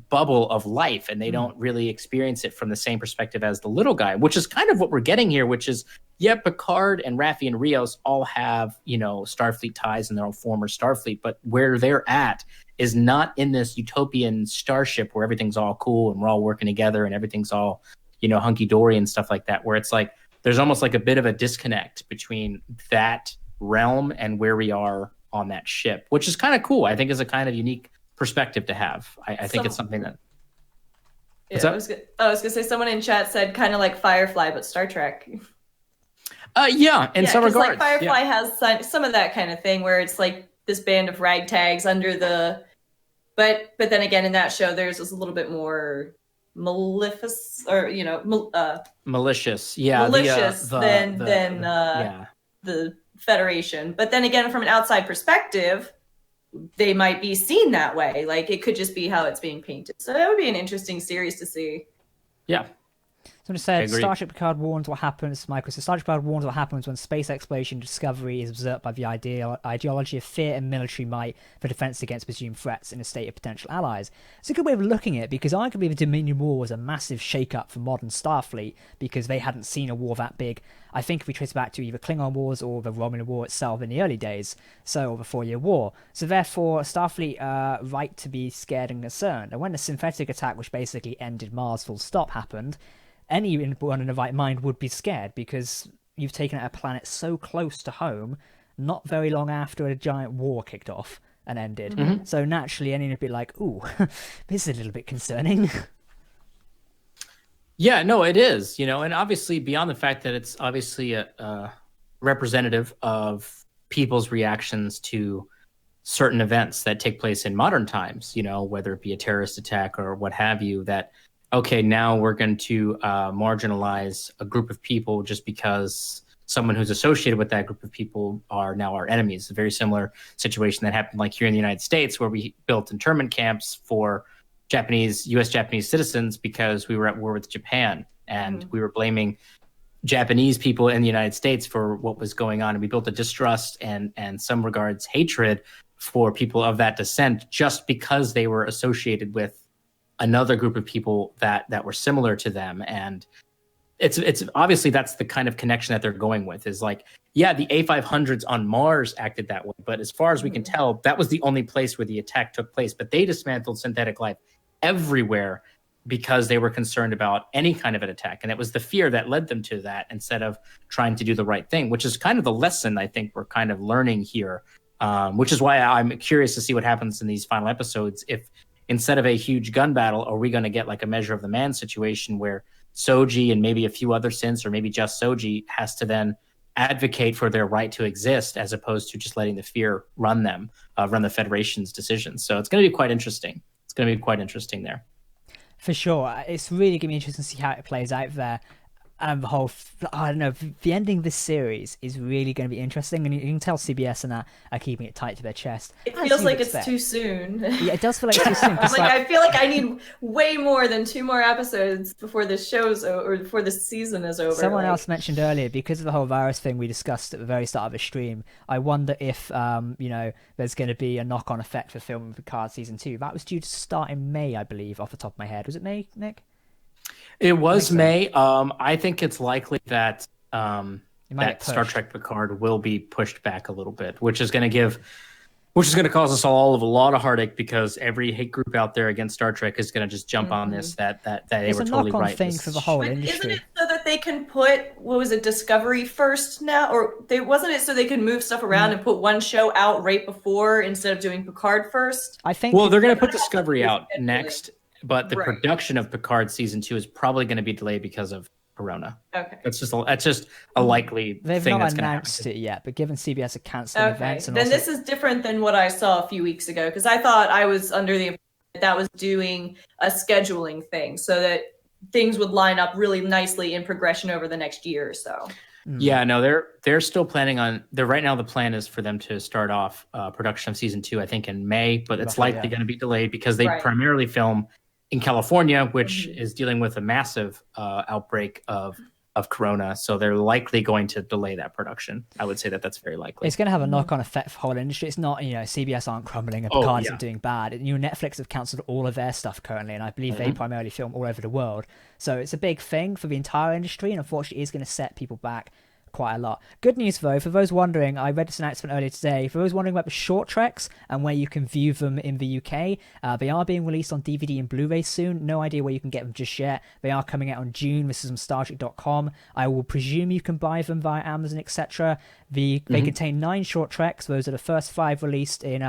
bubble of life, and they don't really experience it from the same perspective as the little guy, which is kind of what we're getting here, which is, yeah, Picard and Raffi and Rios all have, Starfleet ties in their own former Starfleet, but where they're at is not in this utopian starship where everything's all cool and we're all working together and everything's all, hunky-dory and stuff like that, where it's like there's almost like a bit of a disconnect between that realm and where we are on that ship, which is kind of cool. I think is a kind of unique perspective to have. I think it's something that... I was gonna say, someone in chat said kind of like Firefly, but Star Trek. In some regards. Like Firefly has some of that kind of thing where it's like this band of ragtags under the... But then again, in that show, there's a little bit more malicious, or malicious. Than the Federation. But then again, from an outside perspective, they might be seen that way. Like, it could just be how it's being painted. So that would be an interesting series to see. Yeah. Someone said Starship Picard warns what happens. Michael says Starship Picard warns what happens when space exploration discovery is observed by the ideology of fear and military might for defense against presumed threats in a state of potential allies. It's a good way of looking at it, because arguably the Dominion War was a massive shake-up for modern Starfleet because they hadn't seen a war that big. I think if we trace it back to either Klingon Wars or the Romulan War itself in the early days, or the 4-year war. So therefore, Starfleet right to be scared and concerned. And when the synthetic attack, which basically ended Mars full stop, happened, anyone in the right mind would be scared, because you've taken out a planet so close to home, not very long after a giant war kicked off and ended. Mm-hmm. So naturally, anyone would be like, ooh, this is a little bit concerning. Yeah, no, it is, and obviously beyond the fact that it's obviously a representative of people's reactions to certain events that take place in modern times, whether it be a terrorist attack or what have you, that okay, now we're going to marginalize a group of people just because someone who's associated with that group of people are now our enemies. A very similar situation that happened like here in the United States, where we built internment camps for U.S. Japanese citizens because we were at war with Japan, and we were blaming Japanese people in the United States for what was going on. And we built a distrust and some regards hatred for people of that descent just because they were associated with another group of people that were similar to them. And it's obviously that's the kind of connection that they're going with, is like, yeah, the A500s on Mars acted that way, but as far as we can tell, that was the only place where the attack took place. But they dismantled synthetic life everywhere because they were concerned about any kind of an attack. And it was the fear that led them to that instead of trying to do the right thing, which is kind of the lesson I think we're kind of learning here, which is why I'm curious to see what happens in these final episodes. If instead of a huge gun battle, are we going to get like a Measure of the Man situation where Soji and maybe a few other synths, or maybe just Soji, has to then advocate for their right to exist as opposed to just letting the fear run them, run the Federation's decisions. So it's going to be quite interesting. It's going to be quite interesting there. For sure. It's really going to be interesting to see how it plays out there. And the whole, I don't know, the ending of this series is really going to be interesting. And you can tell CBS and that are keeping it tight to their chest. It feels like it's too soon. Yeah, it does feel like it's too soon. I feel like I need way more than 2 more episodes before this show's or before this season is over. Someone else mentioned earlier, because of the whole virus thing we discussed at the very start of the stream, I wonder if, there's going to be a knock-on effect for filming Picard Season 2. That was due to start in May, I believe, off the top of my head. Was it May, Nick? It was May. I think it's likely that Star Trek Picard will be pushed back a little bit, which is going to cause us all a lot of heartache, because every hate group out there against Star Trek is going to just jump on this that they were totally right. Thing for the whole industry. Isn't it so that they can put Discovery first now, or wasn't it so they can move stuff around and put one show out right before instead of doing Picard first? I think. Well, they're going to put Discovery out next. But the production of Picard Season 2 is probably going to be delayed because of Corona. Okay. That's just a likely thing that's going to happen. They've not announced it yet, but given CBS are cancelling events... And then this is different than what I saw a few weeks ago, because I thought I was under the impression that was doing a scheduling thing so that things would line up really nicely in progression over the next year or so. Yeah, no, they're still planning on... Right now the plan is for them to start off production of Season 2, I think, in May, but it's likely going to be delayed because they primarily film in California, which is dealing with a massive outbreak of of Corona, so they're likely going to delay that production. I would say that that's very likely. It's going to have a knock-on effect for the whole industry. It's not, CBS aren't crumbling and Picard isn't doing bad. Netflix have cancelled all of their stuff currently, and I believe they primarily film all over the world. So it's a big thing for the entire industry, and unfortunately it's going to set people back quite a lot. Good news though, for those wondering, I read this announcement earlier today, for those wondering about the short treks and where you can view them in the UK, they are being released on DVD and Blu-ray soon. No idea where you can get them just yet. They are coming out in June. This is on StarTrek.com. I will presume you can buy them via Amazon, etc. They contain 9 short treks. Those are the first 5 released in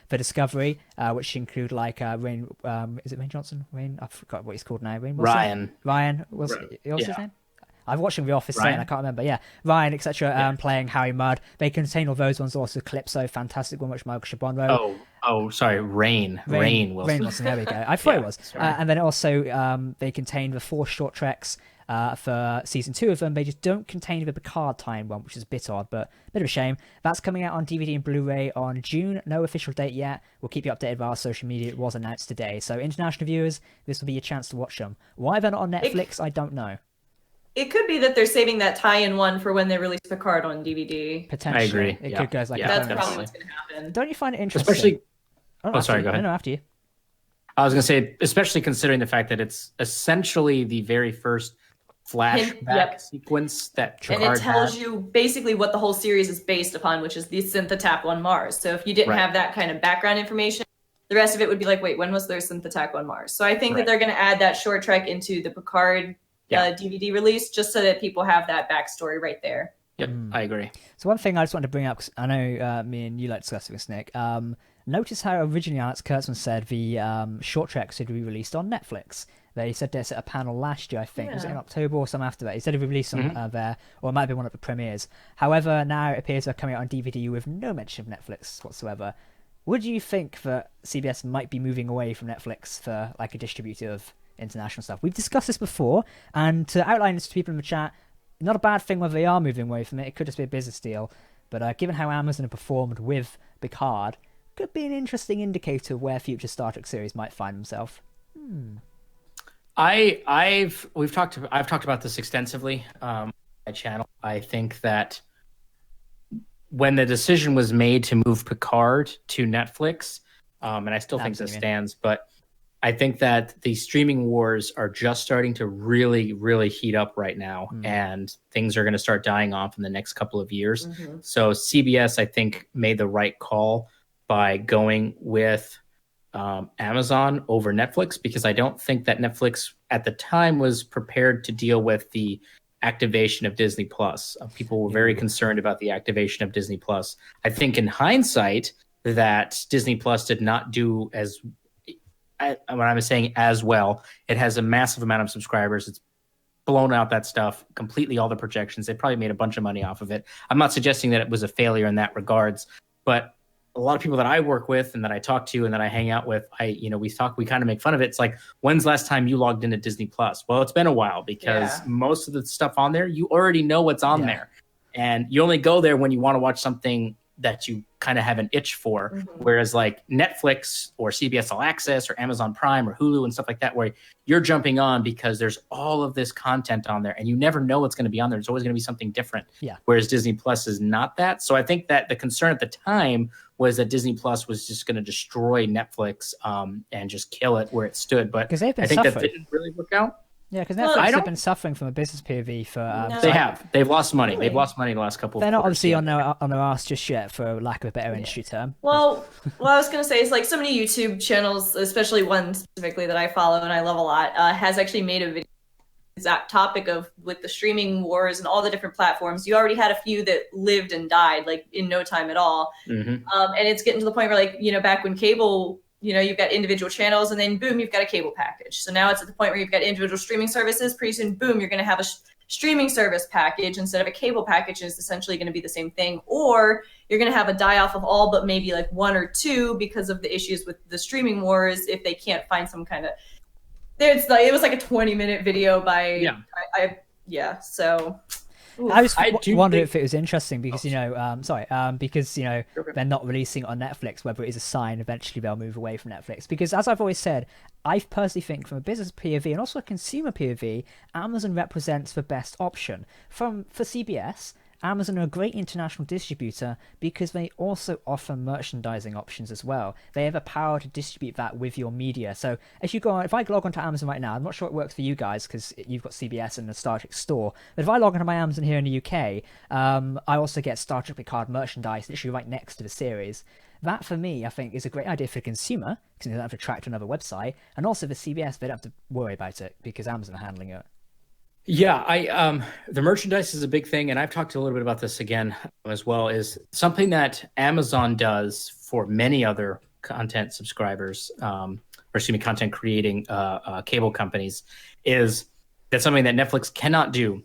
the Discovery, which include like Rain, is it Rain Johnson? I forgot what he's called now. Ryan. What's his name? I've watched him The Office today and I can't remember. Yeah, Ryan, etc. Playing Harry Mudd. They contain all those ones. Also, Calypso, fantastic one, which Michael Chabon wrote. Sorry, Rain Wilson. Rain Wilson, there we go. I thought it was. And then also, they contain the 4 short treks for season 2 of them. They just don't contain the Picard time one, which is a bit odd, but a bit of a shame. That's coming out on DVD and Blu-ray on June. No official date yet. We'll keep you updated via our social media. It was announced today. So international viewers, this will be your chance to watch them. Why they're not on Netflix, I don't know. It could be that they're saving that tie-in one for when they release Picard on DVD. Potentially. I agree. It could go like that's probably what's going to happen. Don't you find it interesting? Especially... sorry, go ahead. No, after you. I was going to say, especially considering the fact that it's essentially the very first flashback sequence that Picard and it tells you basically what the whole series is based upon, which is the synth-attack on Mars. So if you didn't have that kind of background information, the rest of it would be like, wait, when was their synth-attack on Mars? So I think that they're going to add that short trek into the Picard DVD release, just so that people have that backstory right there. Yep, I agree. So one thing I just wanted to bring up, because I know me and you like discussing this, Nick. Notice how originally Alex Kurtzman said the short treks should be released on Netflix. They said this at a panel last year, I think. Was it in October or some after that? He said it would release them there, or it might be one of the premieres. However, now it appears they're coming out on DVD with no mention of Netflix whatsoever. Would you think that CBS might be moving away from Netflix for like a distributor of international stuff? We've discussed this before, and to outline this to people in the chat, not a bad thing whether they are moving away from it. It could just be a business deal, but given how Amazon have performed with Picard, could be an interesting indicator of where future Star Trek series might find themselves. I've talked about this extensively on my channel. I think that when the decision was made to move Picard to Netflix, and I still think this stands, but I think that the streaming wars are just starting to really, really heat up right now, and things are going to start dying off in the next couple of years. So CBS, I think, made the right call by going with Amazon over Netflix, because I don't think that Netflix at the time was prepared to deal with the activation of Disney Plus. People were very concerned about the activation of Disney Plus. I think in hindsight that Disney Plus did not do as when I was saying as well. It has a massive amount of subscribers. It's blown out that stuff completely, all the projections. They probably made a bunch of money off of it. I'm not suggesting that it was a failure in that regards, but a lot of people that I work with and that I talk to and that I hang out with, we kind of make fun of it. It's like, when's the last time you logged into Disney Plus? Well, it's been a while, because most of the stuff on there, you already know what's on there. And you only go there when you want to watch something that you kind of have an itch for. Whereas like Netflix or CBS All Access or Amazon Prime or Hulu and stuff like that, where you're jumping on because there's all of this content on there and you never know what's going to be on there. It's always going to be something different. Whereas Disney Plus is not that. So I think that the concern at the time was that Disney Plus was just going to destroy Netflix and just kill it where it stood. But I think that didn't really work out. Yeah, because Netflix have been suffering from a business POV for... They have. They've lost money. They've lost money the last couple of They're not obviously on their ass just yet, for lack of a better industry term. Well, what I was going to say is, like, so many YouTube channels, especially one specifically that I follow and I love a lot, has actually made a video exact topic of, with the streaming wars and all the different platforms. You already had a few that lived and died, like, in no time at all. And it's getting to the point where, like, back when cable... you've got individual channels, and then boom, you've got a cable package. So now it's at the point where you've got individual streaming services. Pretty soon, boom, you're going to have a streaming service package instead of a cable package. Is essentially going to be the same thing. Or you're going to have a die off of all but maybe like one or two, because of the issues with the streaming wars. If they can't find some kind of, it was like a 20-minute video by, so. I just I do wonder think- if it was interesting because because Okay. they're not releasing it on Netflix. Whether it is a sign eventually they'll move away from Netflix. Because as I've always said, I personally think from a business POV and also a consumer POV, Amazon represents the best option. For CBS, Amazon are a great international distributor because they also offer merchandising options as well. They have a power to distribute that with your media. So if I log onto Amazon right now, I'm not sure it works for you guys because you've got CBS and the Star Trek store, but if I log onto my Amazon here in the UK, I also get Star Trek Picard merchandise literally right next to the series. That, for me, I think is a great idea for the consumer because they don't have to track to another website, and also for CBS, they don't have to worry about it because Amazon are handling it. Yeah, the merchandise is a big thing, and I've talked a little bit about this again as well, is something that Amazon does for many other content subscribers, content creating cable companies, is that something that Netflix cannot do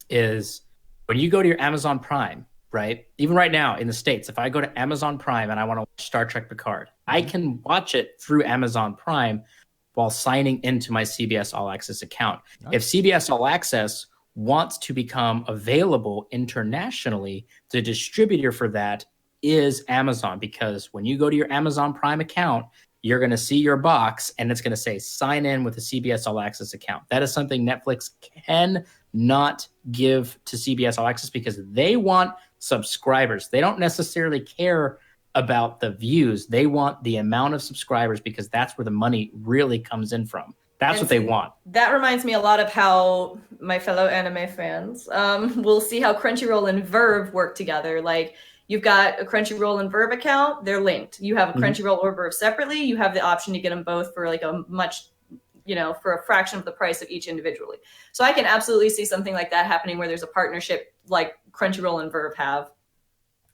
is when you go to your Amazon Prime, right? Even right now in the States, if I go to Amazon Prime and I want to watch Star Trek Picard, I can watch it through Amazon Prime while signing into my CBS All Access account. Nice. If CBS All Access wants to become available internationally, the distributor for that is Amazon, because when you go to your Amazon Prime account, you're going to see your box and it's going to say sign in with a CBS All Access account. That is something Netflix cannot give to CBS All Access because they want subscribers. They don't necessarily care about the views. They want the amount of subscribers because that's where the money really comes in from. That's what they want. That reminds me a lot of how my fellow anime fans will see how Crunchyroll and Verve work together. Like, you've got a Crunchyroll and Verve account, they're linked. You have a Crunchyroll or Verve separately, you have the option to get them both for like a much, for a fraction of the price of each individually. So I can absolutely see something like that happening where there's a partnership like Crunchyroll and Verve have.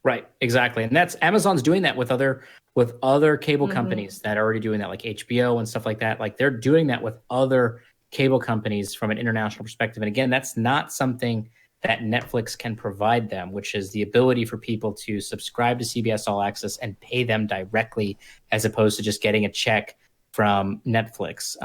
Right, exactly. And that's Amazon's doing that with other cable companies that are already doing that, like HBO and stuff like that. Like, they're doing that with other cable companies from an international perspective. And again, that's not something that Netflix can provide them, which is the ability for people to subscribe to CBS All Access and pay them directly as opposed to just getting a check from Netflix.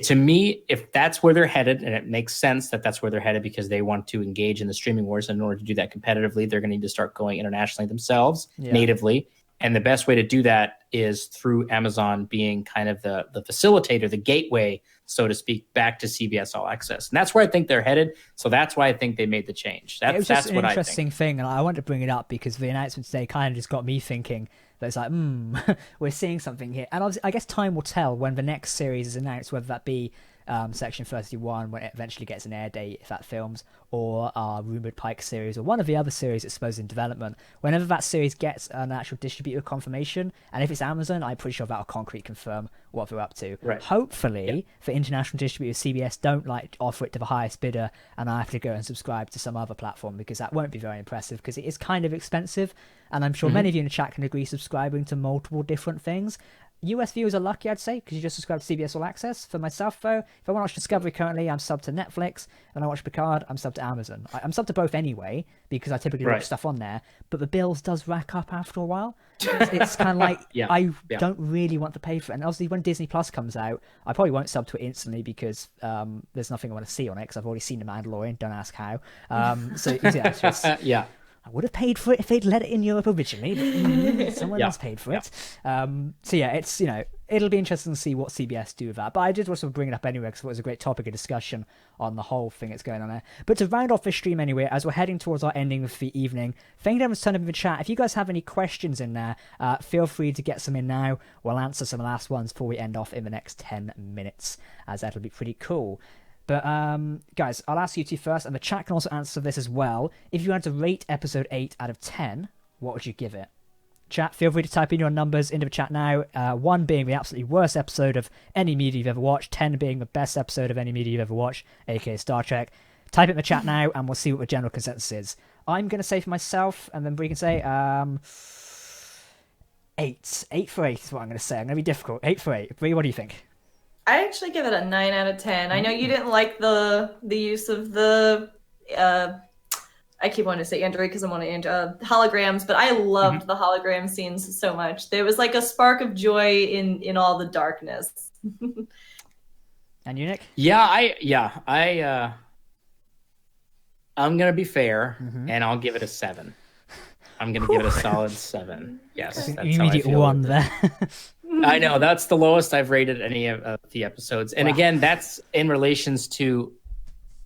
To me, if that's where they're headed, and it makes sense that that's where they're headed because they want to engage in the streaming wars, and in order to do that competitively, they're going to need to start going internationally themselves, natively. And the best way to do that is through Amazon being kind of the facilitator, the gateway, so to speak, back to CBS All Access. And that's where I think they're headed. So that's why I think they made the change. It was just what an interesting thing, and I wanted to bring it up because the announcement today kind of just got me thinking that it's like, we're seeing something here. And obviously, I guess time will tell when the next series is announced, whether that be Section 31, when it eventually gets an air date, if that films, or our rumoured Pike series, or one of the other series that's supposed in development. Whenever that series gets an actual distributor confirmation, and if it's Amazon, I'm pretty sure that'll concrete confirm what they're up to. Right. Hopefully, for international distributors, CBS don't offer it to the highest bidder, and I have to go and subscribe to some other platform, because that won't be very impressive, because it is kind of expensive, and I'm sure many of you in the chat can agree subscribing to multiple different things. US viewers are lucky, I'd say, because you just subscribe to CBS All Access. For myself, though, if I want to watch Discovery currently, I'm subbed to Netflix. And I watch Picard, I'm subbed to Amazon. I'm subbed to both anyway, because I typically watch stuff on there. But the bills does rack up after a while. It's kind of like, I don't really want to pay for it. And obviously, when Disney Plus comes out, I probably won't sub to it instantly, because there's nothing I want to see on it, because I've already seen The Mandalorian, don't ask how. It's just... I would have paid for it if they'd let it in Europe originally, but someone else paid for it. It's, it'll be interesting to see what CBS do with that. But I did also bring it up anyway because it was a great topic of discussion on the whole thing that's going on there. But to round off this stream anyway, as we're heading towards our ending of the evening, thank you everyone's turning up in the chat. If you guys have any questions in there, feel free to get some in now. We'll answer some last ones before we end off in the next 10 minutes, as that'll be pretty cool. But, guys, I'll ask you two first, and the chat can also answer this as well. If you had to rate episode 8 out of 10, what would you give it? Chat, feel free to type in your numbers into the chat now. 1 being the absolutely worst episode of any media you've ever watched, 10 being the best episode of any media you've ever watched, aka Star Trek. Type it in the chat now, and we'll see what the general consensus is. I'm going to say for myself, and then Brie can say, 8. 8 for 8 is what I'm going to say. I'm going to be difficult. 8 for 8. Brie, what do you think? I actually give it a 9 out of 10. I know you didn't like the use of the I keep wanting to say Android because I'm wanting holograms, but I loved the hologram scenes so much. There was like a spark of joy in all the darkness. And you, Nick? I'm gonna be fair, and I'll give it a 7. I'm gonna give it a solid 7. Yes, That's an that's how I immediate feel 1 with it. there. I know that's the lowest I've rated any of the episodes, and again, that's in relations to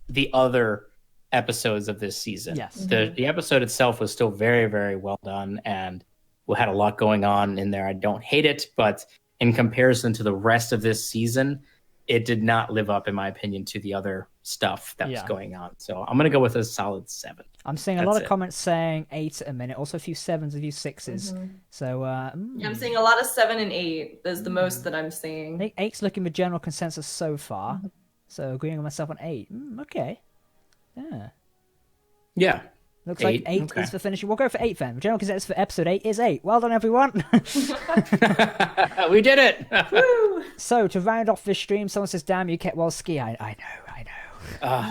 the other episodes of this season. Yes. The episode itself was still very, very well done, and we had a lot going on in there. I don't hate it, but in comparison to the rest of this season, it did not live up, in my opinion, to the other stuff that was going on. So I'm going to go with a solid 7. I'm seeing a lot of comments saying 8 at a minute, also a few 7s, a few 6s. So I'm seeing a lot of 7 and 8. That's the most that I'm seeing. I think 8's looking the general consensus so far. So agreeing with myself on 8. Okay. Yeah. Yeah. Looks like 8 is for finishing. We'll go for 8 then. General consensus for episode 8 is 8. Well done, everyone. We did it. Woo! So to round off this stream, someone says, "Damn you, Ketwolski." I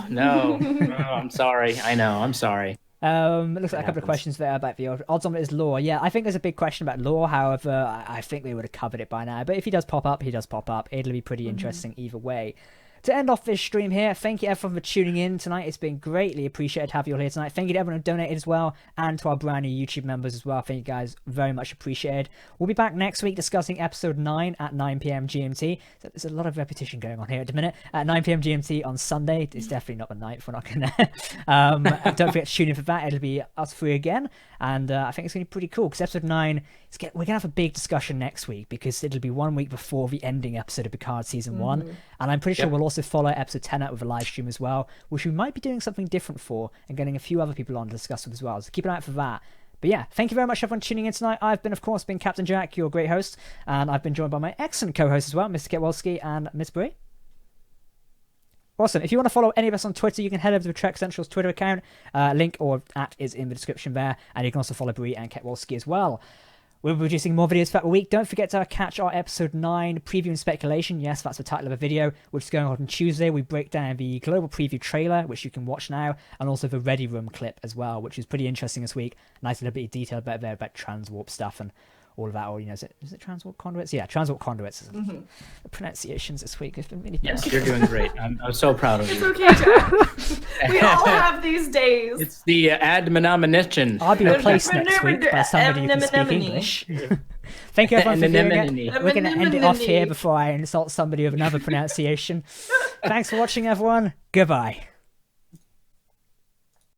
know. No, I'm sorry. I know. I'm sorry. It looks like a couple of questions there about the odds on it is lore. Yeah, I think there's a big question about lore. However, I think they would have covered it by now. But if he does pop up, he does pop up. It'll be pretty interesting either way. To end off this stream here, thank you everyone for tuning in tonight. It's been greatly appreciated to have you all here tonight. Thank you to everyone who donated as well, and to our brand new YouTube members as well. Thank you guys, very much appreciated. We'll be back next week discussing episode 9 at 9 p.m. GMT. So there's a lot of repetition going on here at the minute. At 9 p.m. GMT on Sunday. It's definitely not the night if we're not going to. Don't forget to tune in for that. It'll be us three again. And I think it's going to be pretty cool because episode 9, we're going to have a big discussion next week because it'll be 1 week before the ending episode of Picard Season 1. And I'm pretty sure we'll also follow episode 10 out with a live stream as well, which we might be doing something different for and getting a few other people on to discuss with as well. So keep an eye out for that. But yeah, thank you very much everyone tuning in tonight. I've been, of course, Captain Jack, your great host. And I've been joined by my excellent co-host as well, Mr. Ketwolski and Miss Brie. Awesome. If you want to follow any of us on Twitter, you can head over to Trek Central's Twitter account. Link or @ is in the description there. And you can also follow Brie and Ketwolski as well. We'll be producing more videos throughout the week. Don't forget to catch our episode 9 preview and speculation. Yes, that's the title of the video, which is going on Tuesday. We break down the global preview trailer, which you can watch now, and also the Ready Room clip as well, which is pretty interesting this week. Nice little bit of detail about there about transwarp stuff and all of that. Or, is it transwarp conduits? Yeah, transwarp conduits. The pronunciations this week have been really bad. Yes, you're doing great. I'm so proud of you. It's okay, Jack. We all have these days. It's the admonition. I'll be replaced next week by somebody who can speak English. Thank you everyone for viewing it. We're going to end it off here before I insult somebody with another pronunciation. Thanks for watching, everyone. Goodbye.